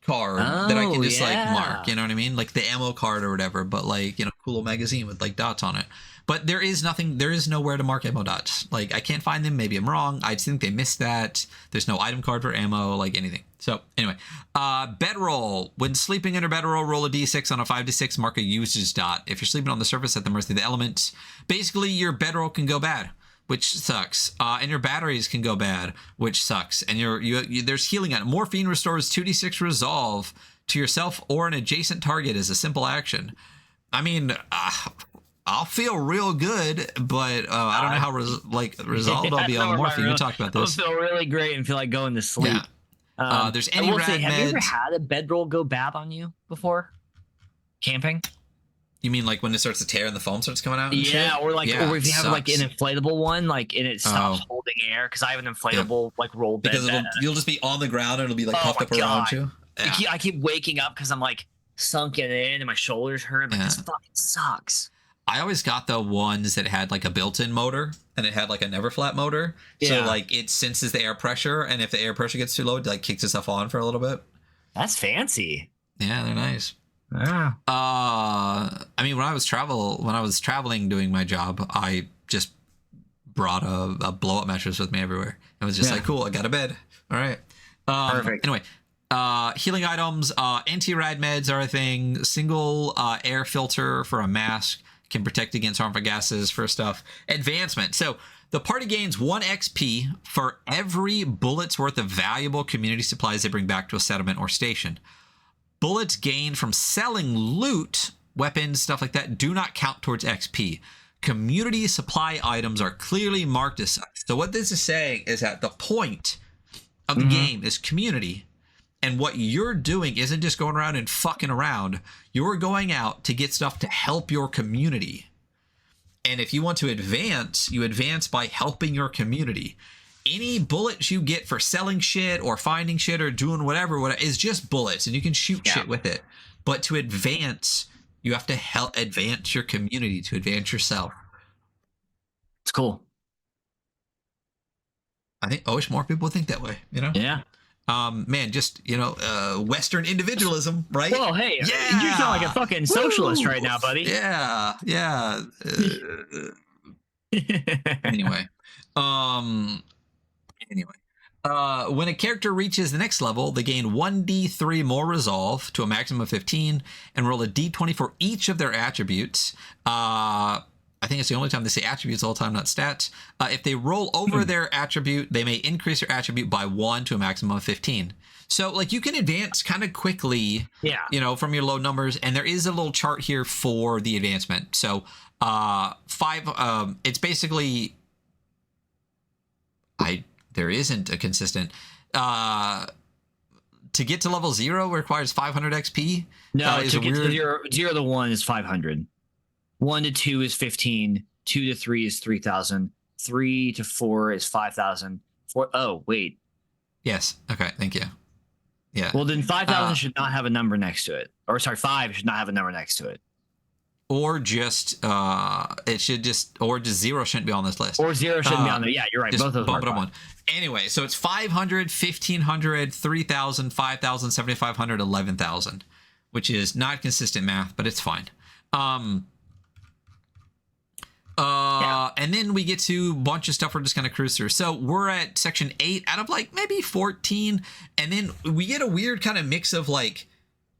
card that I can just like mark, you know what I mean, like the ammo card or whatever, but like, you know, cool magazine with like dots on it. But there is nowhere to mark ammo dots. Like I can't find them. Maybe I'm wrong. I think they missed that. There's no item card for ammo, like anything. So anyway, bedroll. When sleeping under bedroll, roll a d6 on a 5 to 6, mark a usage dot. If you're sleeping on the surface at the mercy of the elements, basically your bedroll can go bad, which sucks, and your batteries can go bad, which sucks, and there's healing on it. Morphine restores 2d6 resolve to yourself or an adjacent target as a simple action. I mean, I'll feel real good, but I don't know how resolved I'll be on morphine. We talked about this. I'll feel really great and feel like going to sleep. Yeah. There's any RAD meds. Have you ever had a bedroll go bad on you before? Camping? You mean like when it starts to tear and the foam starts coming out? Yeah, or like, or if you have like an inflatable one, like and it stops holding air, because I have an inflatable like roll bed. Because you'll just be on the ground and it'll be like puffed up around you. Yeah. I keep waking up because I'm like sunken in and my shoulders hurt. Like, this fucking sucks. I always got the ones that had like a built-in motor and it had like a never flat motor. So like it senses the air pressure, and if the air pressure gets too low, it like kicks itself on for a little bit. That's fancy. Yeah, they're nice. Yeah. I mean, when I was traveling doing my job, I just brought a blow-up mattress with me everywhere. It was just like, cool, I got a bed. All right. Perfect. Anyway, healing items, anti-rad meds are a thing. Single air filter for a mask can protect against harmful gases for stuff. Advancement. So the party gains 1 XP for every bullet's worth of valuable community supplies they bring back to a settlement or station. Bullets gained from selling loot, weapons, stuff like that, do not count towards XP. Community supply items are clearly marked as such. So what this is saying is that the point of the game is community. And what you're doing isn't just going around and fucking around. You're going out to get stuff to help your community. And if you want to advance, you advance by helping your community. Any bullets you get for selling shit or finding shit or doing whatever is just bullets, and you can shoot shit with it. But to advance, you have to help advance your community, to advance yourself. It's cool. I think I wish more people would think that way, you know? Yeah. Man, just, Western individualism, right? Well, hey, yeah, you sound like a fucking socialist right now, buddy. Yeah, yeah. Anyway, um, anyway, when a character reaches the next level, they gain 1d3 more resolve to a maximum of 15 and roll a d20 for each of their attributes. I think it's the only time they say attributes all the time, not stats. If they roll over their attribute, they may increase their attribute by 1 to a maximum of 15. So, like, you can advance kind of quickly, from your low numbers. And there is a little chart here for the advancement. So, it's basically, there isn't a consistent, to get to level 0 requires 500 XP. No, to get to 0 to 1 is 500. 1 to 2 is 15. 2 to 3 is 3,000. 3 to 4 is 5,000. Oh, wait. Yes. Okay. Thank you. Yeah. Well, then 5,000 should not have a number next to it. Or sorry, 5 should not have a number next to it. Or just it should just 0 shouldn't be on this list. Or 0 shouldn't be on there. Yeah, you're right. Just both of those bump it up one. Anyway, so it's 500, 1,500, 3,000, 5,000, 7,500, 11,000, which is not consistent math, but it's fine. And then we get to a bunch of stuff we're just going to cruise through. So we're at section 8 out of like maybe 14. And then we get a weird kind of mix of like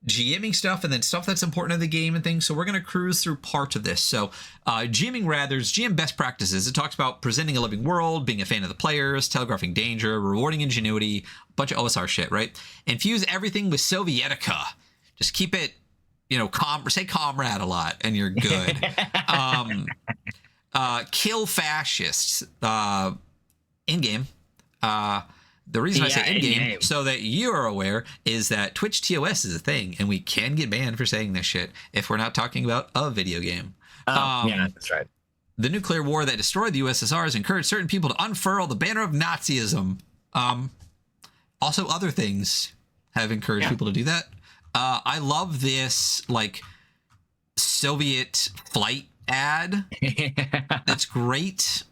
GMing stuff and then stuff that's important to the game and things. So we're going to cruise through parts of this. So GMing RAD, there's GM best practices. It talks about presenting a living world, being a fan of the players, telegraphing danger, rewarding ingenuity, a bunch of OSR shit, right? Infuse everything with Sovietica. Just keep it, say comrade a lot and you're good. Kill fascists in-game. The reason I say in-game, so that you are aware, is that Twitch TOS is a thing, and we can get banned for saying this shit if we're not talking about a video game. Yeah, that's right. The nuclear war that destroyed the USSR has encouraged certain people to unfurl the banner of Nazism. Also, other things have encouraged people to do that. I love this, like, Soviet flight ad. That's great.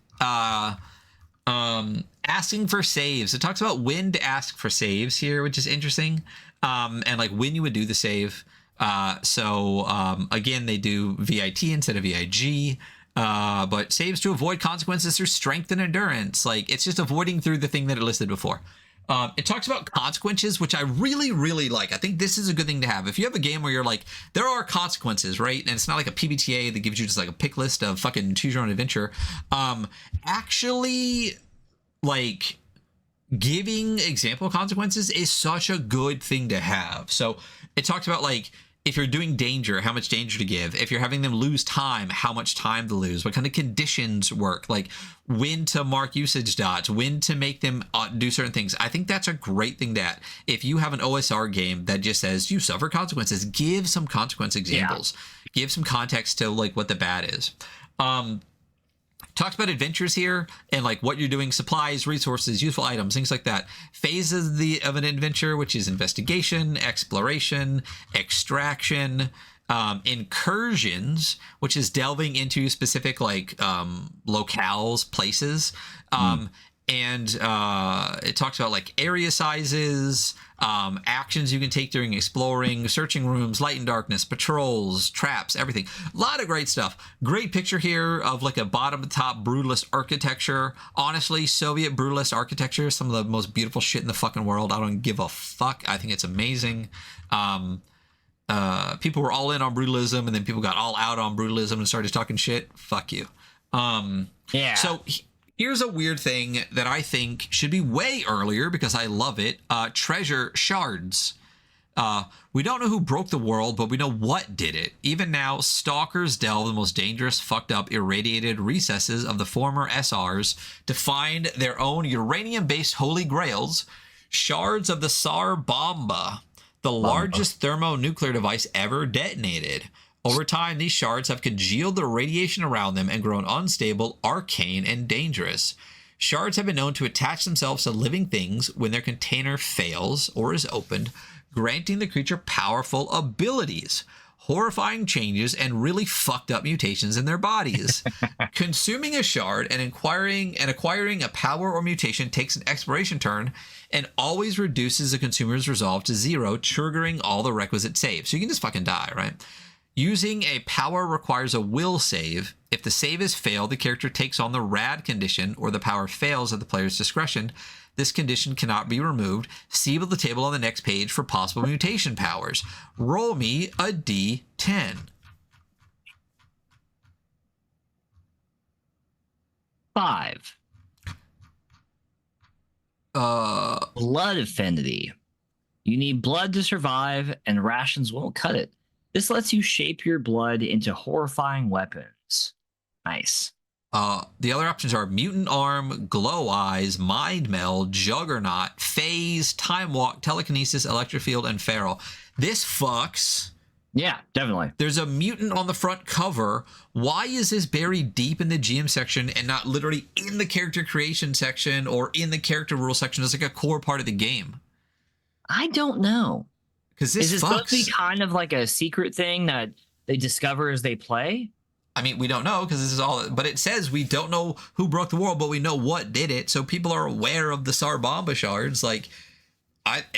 Asking for saves. It talks about when to ask for saves here, which is interesting. And like when you would do the save. Again, they do VIT instead of VIG. But saves to avoid consequences through strength and endurance. Like it's just avoiding through the thing that it listed before. It talks about consequences, which I really, really like. I think this is a good thing to have. If you have a game where you're like, there are consequences, right? And it's not like a PBTA that gives you just like a pick list of fucking choose your own adventure. Actually, like giving example consequences is such a good thing to have. So it talks about like, if you're doing danger, how much danger to give. If you're having them lose time, how much time to lose. What kind of conditions work. Like when to mark usage dots. When to make them do certain things. I think that's a great thing to add. If you have an OSR game that just says you suffer consequences, give some consequence examples. Yeah. Give some context to like what the bad is. Talks about adventures here and like what you're doing, supplies, resources, useful items, things like that. Phases of an adventure, which is investigation, exploration, extraction, incursions, which is delving into specific like locales, places. And it talks about like area sizes, actions you can take during exploring, searching rooms, light and darkness, patrols, traps, everything. A lot of great stuff. Great picture here of like a bottom to top brutalist architecture. Honestly, Soviet brutalist architecture is some of the most beautiful shit in the fucking world. I don't give a fuck. I think it's amazing. People were all in on brutalism and then people got all out on brutalism and started talking shit. Fuck you. So here's a weird thing that I think should be way earlier because I love it. Treasure shards. We don't know who broke the world, but we know what did it. Even now, stalkers delve the most dangerous, fucked up, irradiated recesses of the former SRs to find their own uranium-based holy grails, shards of the Tsar Bomba, the largest thermonuclear device ever detonated. Over time, these shards have congealed the radiation around them and grown unstable, arcane, and dangerous. Shards have been known to attach themselves to living things when their container fails or is opened, granting the creature powerful abilities. horrifying changes and really fucked up mutations in their bodies. Consuming a shard and acquiring a power or mutation takes an exploration turn and always reduces the consumer's resolve to 0, triggering all the requisite saves. So you can just fucking die, right? Using a power requires a will save. If the save is failed, the character takes on the RAD condition, or the power fails at the player's discretion. This condition cannot be removed. See the table on the next page for possible mutation powers. Roll me a d10. 5. Blood affinity. You need blood to survive, and rations won't cut it. This lets you shape your blood into horrifying weapons. Nice. The other options are Mutant Arm, Glow Eyes, Mind Meld, Juggernaut, Phase, Time Walk, Telekinesis, Electric Field, and Feral. This fucks. Yeah, definitely. There's a mutant on the front cover. Why is this buried deep in the GM section and not literally in the character creation section or in the character rule section as like a core part of the game? I don't know. Because this is it supposed to be kind of like a secret thing that they discover as they play? I mean, we don't know because this is all, but it says we don't know who broke the world, but we know what did it. So people are aware of the Sarbamba shards. Like, and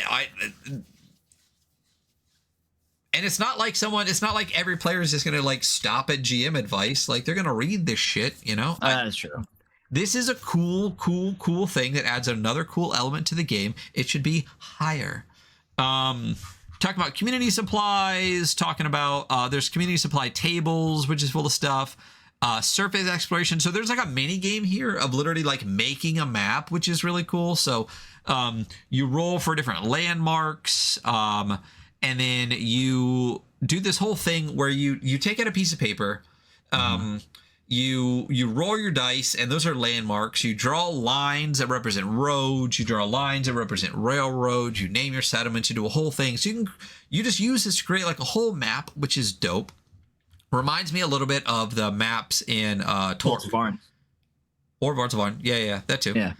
it's not like every player is just going to like stop at GM advice. Like they're going to read this shit, you know? That's true. This is a cool thing that adds another cool element to the game. It should be higher. Talking about community supplies, talking about there's community supply tables, which is full of stuff. Surface exploration. So there's like a mini game here of literally like making a map, which is really cool. So you roll for different landmarks, and then you do this whole thing where you take out a piece of paper, you roll your dice, and those are landmarks. You draw lines that represent roads. You draw lines that represent railroads. You name your settlements. You do a whole thing. So you just use this to create like a whole map, which is dope. Reminds me a little bit of the maps in Torque. Or Barnes of Barn. Yeah, that too. Yeah.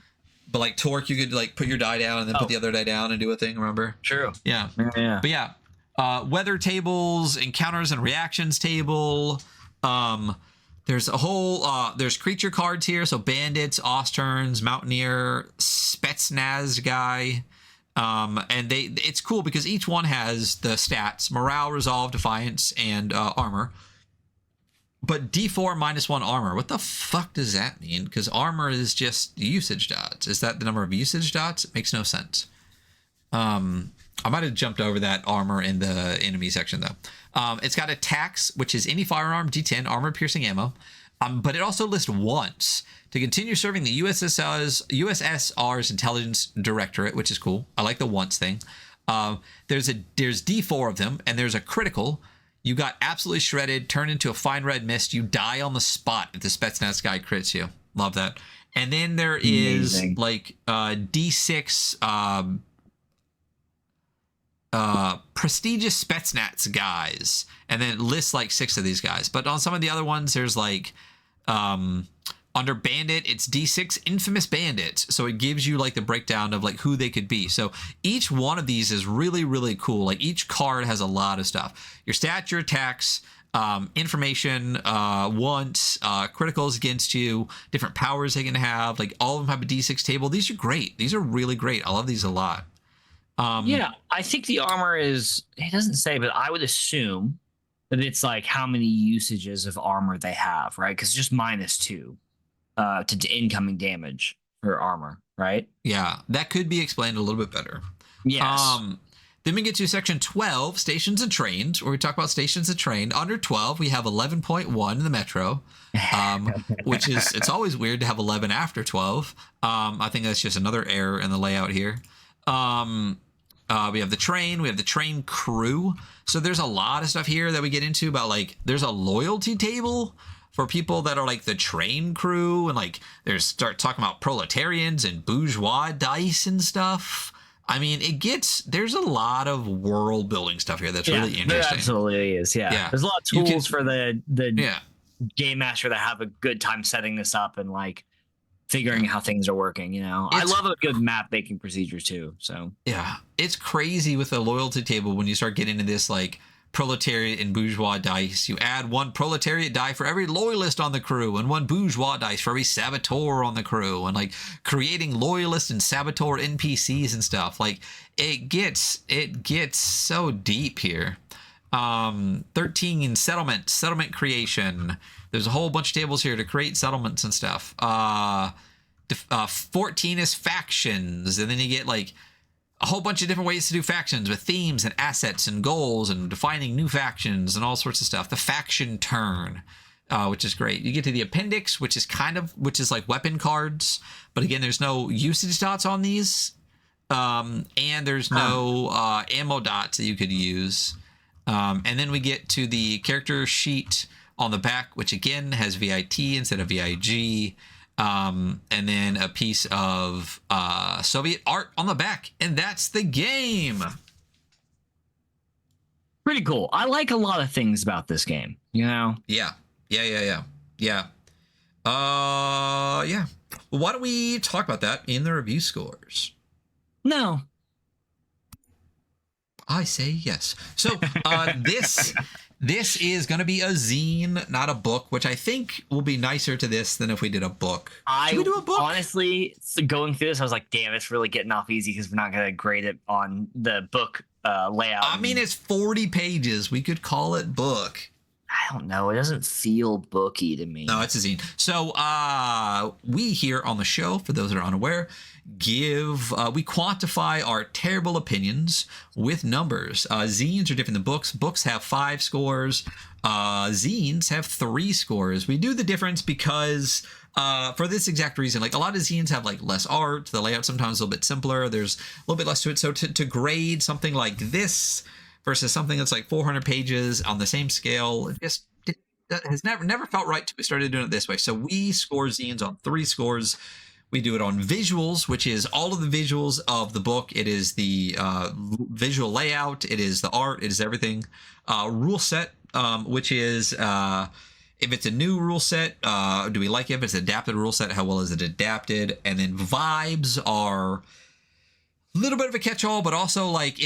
But like Torque, you could like put your die down and then put the other die down and do a thing, remember? True. Yeah. But yeah, weather tables, encounters and reactions table. There's a whole, there's creature cards here. So bandits, Austerns, Mountaineer, Spetsnaz guy. And it's cool because each one has the stats: morale, resolve, defiance, and armor. But D4 -1 armor. What the fuck does that mean? Because armor is just usage dots. Is that the number of usage dots? It makes no sense. I might have jumped over that armor in the enemy section though. It's got attacks, which is any firearm, D10, armor piercing ammo. But it also lists once to continue serving the USSR's intelligence directorate, which is cool. I like the once thing. There's D4 of them, and there's a critical. You got absolutely shredded, turned into a fine red mist. You die on the spot if the Spetsnaz guy crits you. Love that. And then there is like D6 prestigious Spetsnaz guys, and then it lists like 6 of these guys. But on some of the other ones, there's like under bandit, it's D6 infamous bandits. So it gives you like the breakdown of like who they could be. So each one of these is really, really cool. Like each card has a lot of stuff. Your stats, your attacks, information, once, criticals against you, different powers they can have. Like all of them have a D6 table. These are great. These are really great. I love these a lot. Yeah, I think the armor is, it doesn't say, but I would assume that it's like how many usages of armor they have, right? Because just -2 to incoming damage for armor, right? Yeah, that could be explained a little bit better. Yes. Then we get to section 12, stations and trains, where we talk about stations and train. Under 12, we have 11.1 in the metro, which is, it's always weird to have 11 after 12. I think that's just another error in the layout here. We have the train, we have the train crew. So there's a lot of stuff here that we get into about like, there's a loyalty table for people that are like the train crew, and like there's start talking about proletarians and bourgeois dice and stuff. I mean, there's a lot of world building stuff here that's really interesting. There absolutely is. Yeah. There's a lot of tools for the game master that have a good time setting this up and like figuring how things are working, you know. I love a good map making procedure too. So yeah, it's crazy with the loyalty table when you start getting into this like proletariat and bourgeois dice. You add 1 proletariat die for every loyalist on the crew and 1 bourgeois dice for every saboteur on the crew, and like creating loyalist and saboteur NPCs and stuff. Like it gets so deep here. 13 settlement creation. There's a whole bunch of tables here to create settlements and stuff. 14 is factions, and then you get like a whole bunch of different ways to do factions with themes and assets and goals and defining new factions and all sorts of stuff. The faction turn, which is great. You get to the appendix, which is like weapon cards, but again, there's no usage dots on these, and there's no ammo dots that you could use. And then we get to the character sheet on the back, which again has VIT instead of VIG. And then a piece of Soviet art on the back, and that's the game. Pretty cool. I like a lot of things about this game, you know? Yeah. Yeah. Well, why don't we talk about that in the review scores? No. I say yes. So this is going to be a zine, not a book, which I think will be nicer to this than if we did a book. Should we do a book? Honestly, going through this, I was like, damn, it's really getting off easy because we're not going to grade it on the book layout. I mean, it's 40 pages. We could call it book. I don't know. It doesn't feel booky to me. No, it's a zine. So we here on the show, for those that are unaware, we quantify our terrible opinions with numbers. Zines are different than books. Books have 5 scores. Zines have 3 scores. We do the difference because for this exact reason, like a lot of zines have like less art. The layout sometimes a little bit simpler. There's a little bit less to it. So to grade something like this versus something that's like 400 pages on the same scale, it has never felt right till we started doing it this way. So we score zines on 3 scores. We do it on visuals, which is all of the visuals of the book. It is the visual layout. It is the art. It is everything. Rule set, which is if it's a new rule set, do we like it? If it's an adapted rule set, how well is it adapted? And then vibes are a little bit of a catch-all, but also like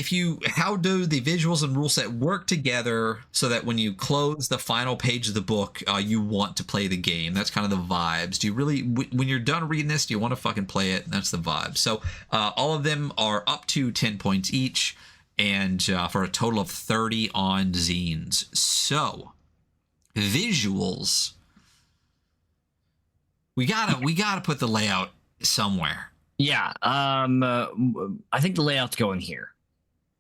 how do the visuals and rule set work together so that when you close the final page of the book, you want to play the game? That's kind of the vibes. Do you really, when you're done reading this, do you want to fucking play it? That's the vibe. So all of them are up to 10 points each, and for a total of 30 on zines. So visuals, we gotta put the layout somewhere. Yeah, I think the layout's going here.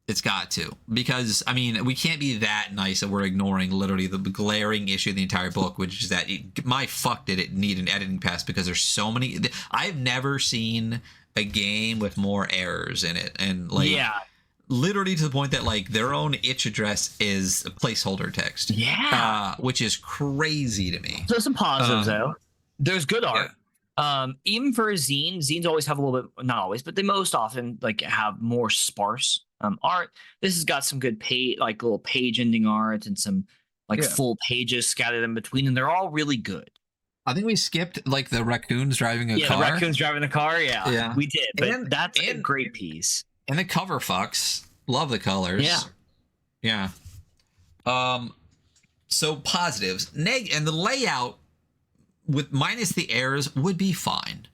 It's got to, because I mean, we can't be that nice that we're ignoring literally the glaring issue of the entire book, which is that did it need an editing pass, because there's so many. I've never seen a game with more errors in it, and like literally to the point that like their own itch address is a placeholder text. Yeah, which is crazy to me. So some positives though. There's good art. Even for a zine, zines always have a little bit, not always, but they most often like have more sparse art. This has got some good little page ending art and some full pages scattered in between, and they're all really good. I think we skipped like the raccoons driving a car. Yeah, the raccoons driving a car. Yeah, we did. But that's a great piece. And the cover fucks. Love the colors. Yeah. So positives. And the layout, with minus the errors, would be fine.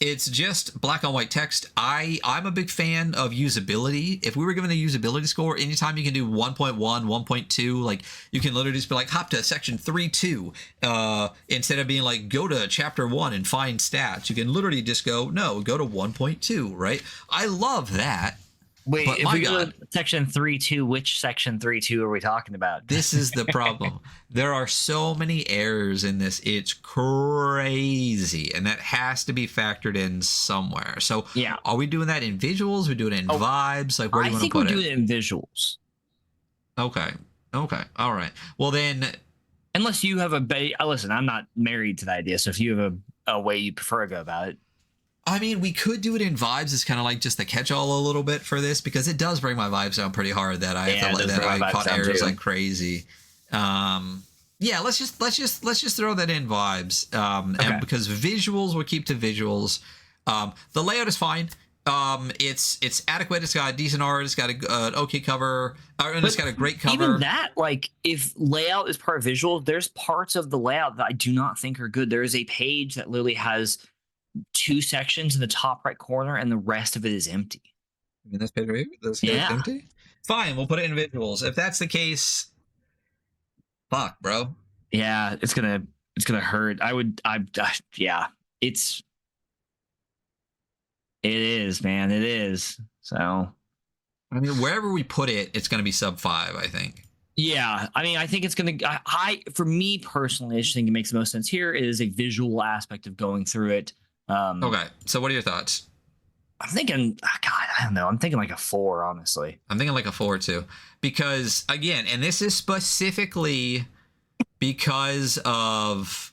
It's just black on white text. I'm a big fan of usability. If we were given a usability score, anytime you can do 1.1, 1.2, like you can literally just be like hop to section 3.2 instead of being like go to chapter 1 and find stats. You can literally just go to 1.2, right? I love that. Wait, if we go to section 3.2, which section 3.2 are we talking about? This is the problem. There are so many errors in this. It's crazy. And that has to be factored in somewhere. So are we doing that in visuals? We do it in vibes? Like, where do you want to put it? I think we do it in visuals. Okay. All right. Well, then. Unless you have listen, I'm not married to the idea. So if you have a way you prefer to go about it. I mean, we could do it in vibes. It's kind of like just the catch-all a little bit for this, because it does bring my vibes down pretty hard. That I caught errors like crazy. Let's just throw that in vibes. And because visuals will keep to visuals. The layout is fine. It's adequate. It's got a decent art. It's got an okay cover, and it's got a great cover. Even that, like, if layout is part of visual, there's parts of the layout that I do not think are good. There is a page that literally has 2 sections in the top right corner, and the rest of it is empty. I mean, this page right here, this is empty. Fine, we'll put it in visuals. If that's the case, fuck, bro. Yeah, it's gonna hurt. It is, man. It is. So, I mean, wherever we put it, it's going to be sub 5, I think. Yeah, I mean, I think it's going to. For me personally, I just think it makes the most sense here. It is a visual aspect of going through it. Okay, so what are your thoughts? I'm thinking, God, I don't know. I'm thinking like a 4, honestly. I'm thinking like a 4 too, because again, and this is specifically because of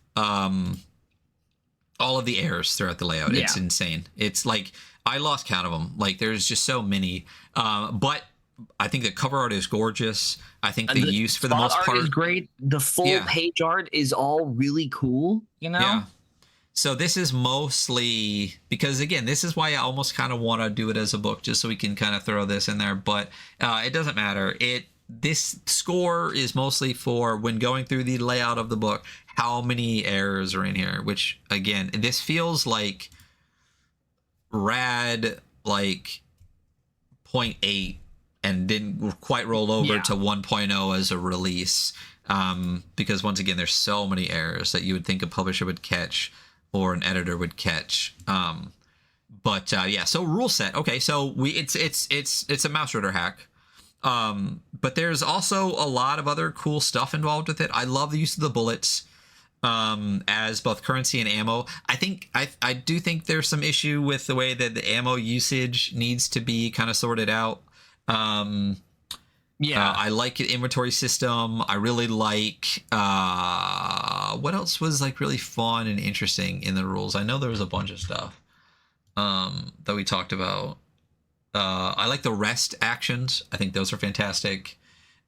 all of the errors throughout the layout. It's insane. It's like I lost count of them. Like there's just so many. But I think the cover art is gorgeous. I think the use for the most part is great. The full page art is all really cool. You know. Yeah. So this is mostly because again, this is why I almost kind of want to do it as a book, just so we can kind of throw this in there. But it doesn't matter. This score is mostly for when going through the layout of the book, how many errors are in here, which again, this feels like RAD like 0.8 and didn't quite roll over to 1.0 as a release. Because once again, there's so many errors that you would think a publisher would catch or an editor would catch. So rule set. Okay, so it's a mouse reader hack. But there's also a lot of other cool stuff involved with it. I love the use of the bullets as both currency and ammo. I do think there's some issue with the way that the ammo usage needs to be kind of sorted out. I like the inventory system. I really like what else was like really fun and interesting in the rules. I know there was a bunch of stuff that we talked about. I like the rest actions. I think those are fantastic.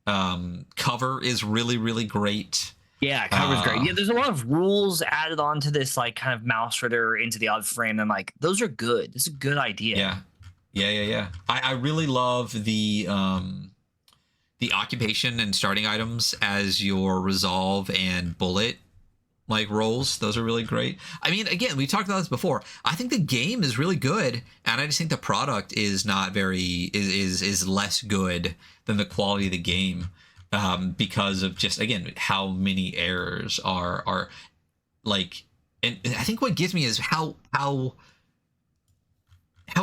Cover is really, really great. Yeah, cover's great. Yeah, there's a lot of rules added onto this, like kind of mouse reader into the odd frame. And like, those are good. This is a good idea. Yeah. I really love the occupation and starting items as your resolve and bullet like rolls. Those are really great. I mean, again, we talked about this before. I think the game is really good, and I just think the product is not very is less good than the quality of the game, because of just again how many errors are like. And I think what gets me is how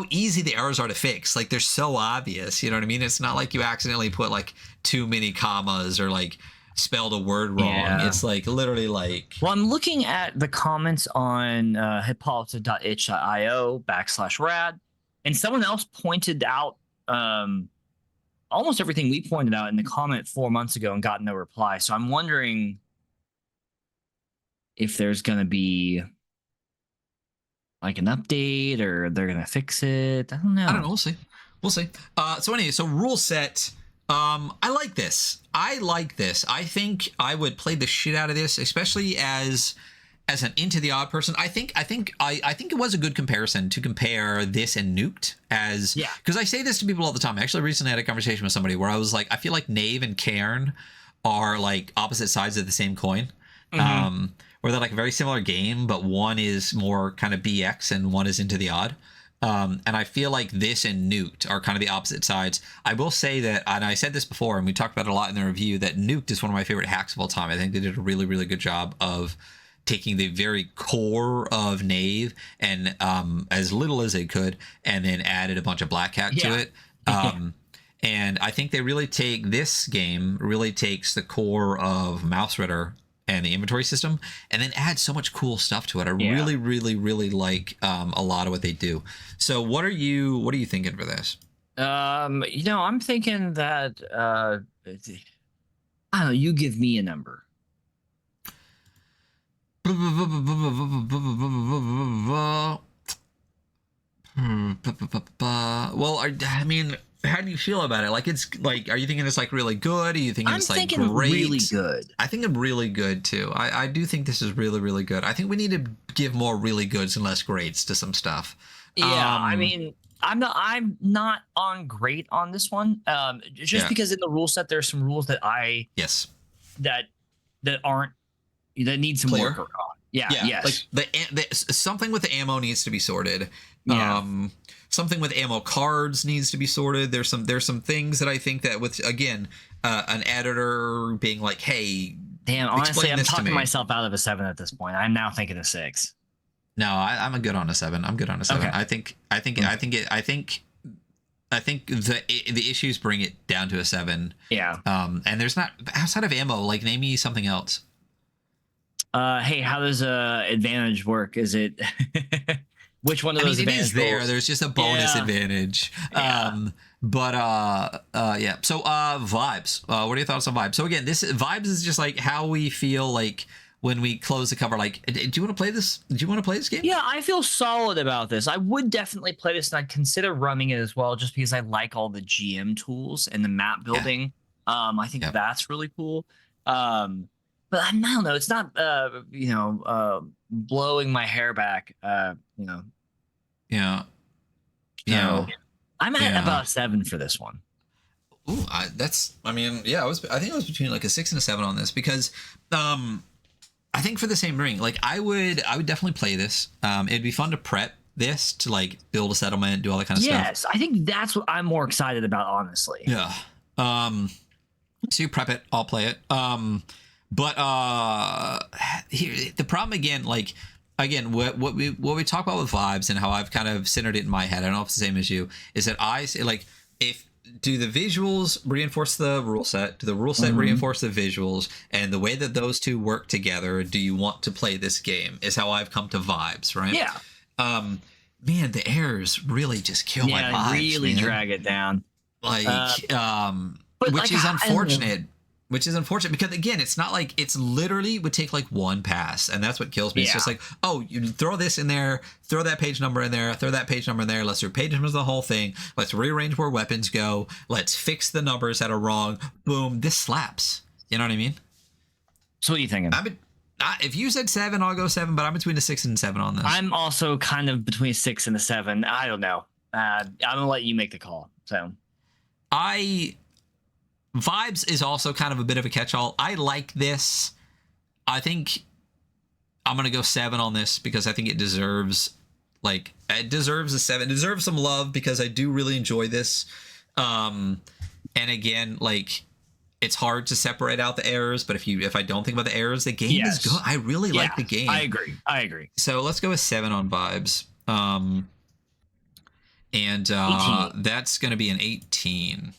easy the errors are to fix. Like they're so obvious, you know what I mean? It's not like you accidentally put like too many commas or like spelled a word wrong. It's like literally like. Well, I'm looking at the comments on hipólita.itch.io/rad, and someone else pointed out almost everything we pointed out in the comment 4 months ago and got no reply. So I'm wondering if there's going to be like an update or they're going to fix it. I don't know. We'll see. So anyway, so rule set. I like this. I think I would play the shit out of this, especially as an Into the Odd person. I think it was a good comparison to compare this and Nuked because I say this to people all the time. I actually recently had a conversation with somebody where I was like, I feel like Knave and Cairn are like opposite sides of the same coin. Mm-hmm. Where they're like a very similar game, but one is more kind of BX and one is Into the Odd. And I feel like this and Nuked are kind of the opposite sides. I will say that, and I said this before, and we talked about it a lot in the review, that Nuked is one of my favorite hacks of all time. I think they did a really, really good job of taking the very core of Knave and as little as they could, and then added a bunch of black hat to it. And I think they really this game really takes the core of Mouse Ritter and the inventory system, and then add so much cool stuff to it. I really, really, really like a lot of what they do. So what are you thinking for this? I'm thinking that I don't know, you give me a number. Well, I mean, how do you feel about it? Like, it's like, are you thinking it's like really good? Are you thinking it's like great? Really good. I think I'm really good too. I do think this is really, really good. I think we need to give more really goods and less greats to some stuff. Yeah, I mean, I'm not on great on this one. Just because in the rule set there's some rules that that aren't that need some work on. Yeah. Yes. Like something with the ammo needs to be sorted. Yeah. Something with ammo cards needs to be sorted. There's some things that I think that with again an editor being like, hey, damn, honestly, I'm talking myself out of a 7 at this point. I'm now thinking a 6. No, I'm good on a 7. I'm good on a 7. Okay. I think the issues bring it down to a 7. Yeah. And there's not outside of ammo. Like, name me something else. Hey, how does advantage work? Is it which one of those? It is there. There's just a bonus advantage. Yeah. Yeah. So vibes. What are your thoughts on vibes? So again, this vibes is just like how we feel like when we close the cover. Like, do you want to play this? Do you want to play this game? Yeah, I feel solid about this. I would definitely play this, and I'd consider running it as well, just because I like all the GM tools and the map building. Yeah. I think that's really cool. But I don't know. It's not, blowing my hair back. Yeah. So I'm at about 7 for this one. Ooh, I think I was between like a 6 and a 7 on this because, I think for the same ring, like I would definitely play this. It'd be fun to prep this to like build a settlement, do all that kind of stuff. Yes, I think that's what I'm more excited about, honestly. Yeah. So you prep it, I'll play it. But here the problem again, like again, what we talk about with vibes and how I've kind of centered it in my head. I don't know if it's the same as you. Is that I say like do the visuals reinforce the rule set? Do the rule set reinforce the visuals? And the way that those two work together, do you want to play this game? Is how I've come to vibes, right? Yeah. Man, the errors really just kill my vibes. Really drag it down. Like, which is unfortunate. Which is unfortunate because again, it's not like it's literally would take like one pass, and that's what kills me. It's just like, oh, you throw this in there, throw that page number in there, throw that page number in there. Let's do page numbers of the whole thing. Let's rearrange where weapons go. Let's fix the numbers that are wrong. Boom, this slaps. You know what I mean? So what are you thinking? If you said 7, I'll go 7, but I'm between a 6 and 7 on this. I'm also kind of between a 6 and a 7. I don't know. I'm gonna let you make the call. So Vibes is also kind of a bit of a catch-all. I like this. I think I'm going to go 7 on this because I think it deserves a 7. It deserves some love because I do really enjoy this. And again, like it's hard to separate out the errors, but if I don't think about the errors, the game is good. I really like the game. I agree. So let's go with 7 on vibes. And that's going to be an 18.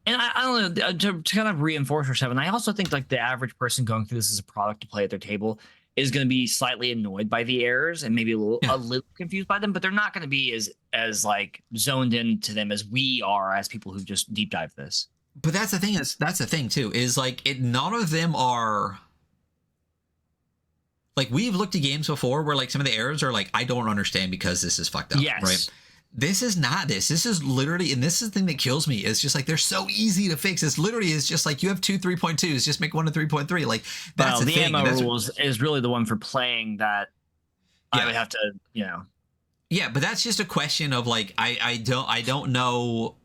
And I don't know, to kind of reinforce for 7, I also think like the average person going through this as a product to play at their table is going to be slightly annoyed by the errors and maybe a little confused by them, but they're not going to be as like zoned into them as we are as people who just deep dive this. But that's the thing too, is like none of them are like, we've looked at games before where like some of the errors are like, I don't understand because this is fucked up. Yes. Right. This is not this. This is literally, and this is the thing that kills me. It's just like they're so easy to fix. It's literally is just like you have 2 3.2s, just make one a 3.3. Like that's the thing. ammo rules is really the one for playing that. I would have to, Yeah, but that's just a question of like I don't know.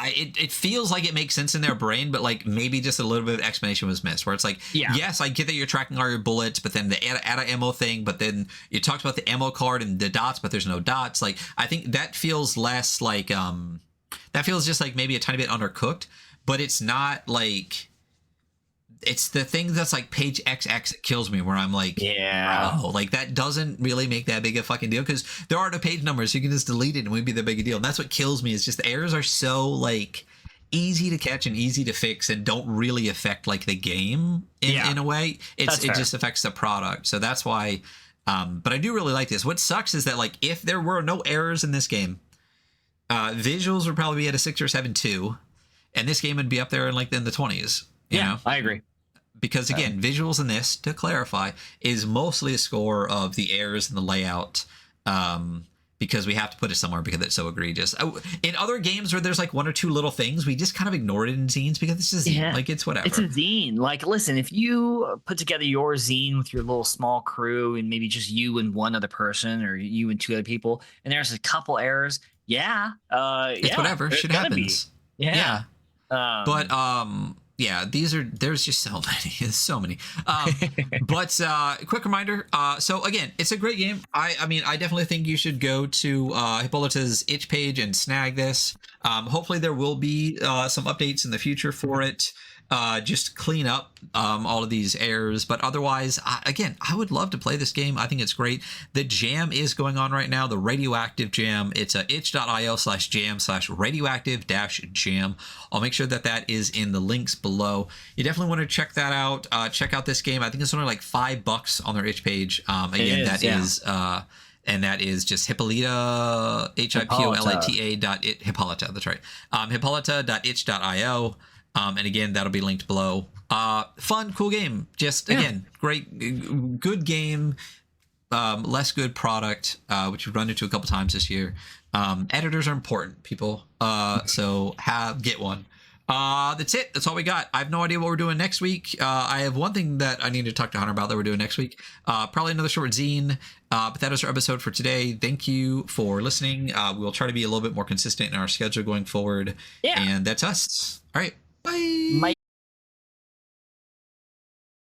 It feels like it makes sense in their brain, but like maybe just a little bit of explanation was missed where it's like, yes, I get that you're tracking all your bullets, but then the add a ammo thing, but then you talked about the ammo card and the dots, but there's no dots. Like, I think that feels less like, that feels just like maybe a tiny bit undercooked, but it's not like, it's the thing that's like page XX that kills me where I'm like, like that doesn't really make that big a fucking deal because there are no page numbers. So you can just delete it and it would be the big deal. And that's what kills me is just the errors are so like easy to catch and easy to fix and don't really affect like the game in a way. It just affects the product. So that's why, but I do really like this. What sucks is that like if there were no errors in this game, visuals would probably be at a 6 or 7 too. And this game would be up there in like in the 20s. You know? I agree. Because again, visuals in this, to clarify, is mostly a score of the errors in the layout. because we have to put it somewhere because it's so egregious. In other games where there's like one or two little things, we just kind of ignore it in zines because it's a zine. Like, it's whatever. It's a zine. Like, listen, if you put together your zine with your little small crew and maybe just you and one other person or you and two other people, and there's a couple errors, it's whatever. Shit happens. Yeah. But there's just so many. There's so many. But quick reminder. So again, it's a great game. I mean, I definitely think you should go to Hipólita's itch page and snag this. Hopefully there will be some updates in the future for it. Just clean up all of these errors, but otherwise, again, I would love to play this game. I think it's great. The jam is going on right now, the radioactive jam. It's itch.io/jam/radioactive-jam. I'll make sure that is in the links below. You definitely want to check that out. Check out this game. I think it's only like $5 on their itch page. Again, and that is just Hipólita, Hipólita. Hipólita, that's right. Hipólita.itch.io. And again, that'll be linked below. Fun, cool game. Just, again, great, good game, less good product, which we've run into a couple times this year. Editors are important, people. So get one. That's it. That's all we got. I have no idea what we're doing next week. I have one thing that I need to talk to Hunter about that we're doing next week. Probably another short zine. But that is our episode for today. Thank you for listening. We'll try to be a little bit more consistent in our schedule going forward. Yeah. And that's us. All right. Bye.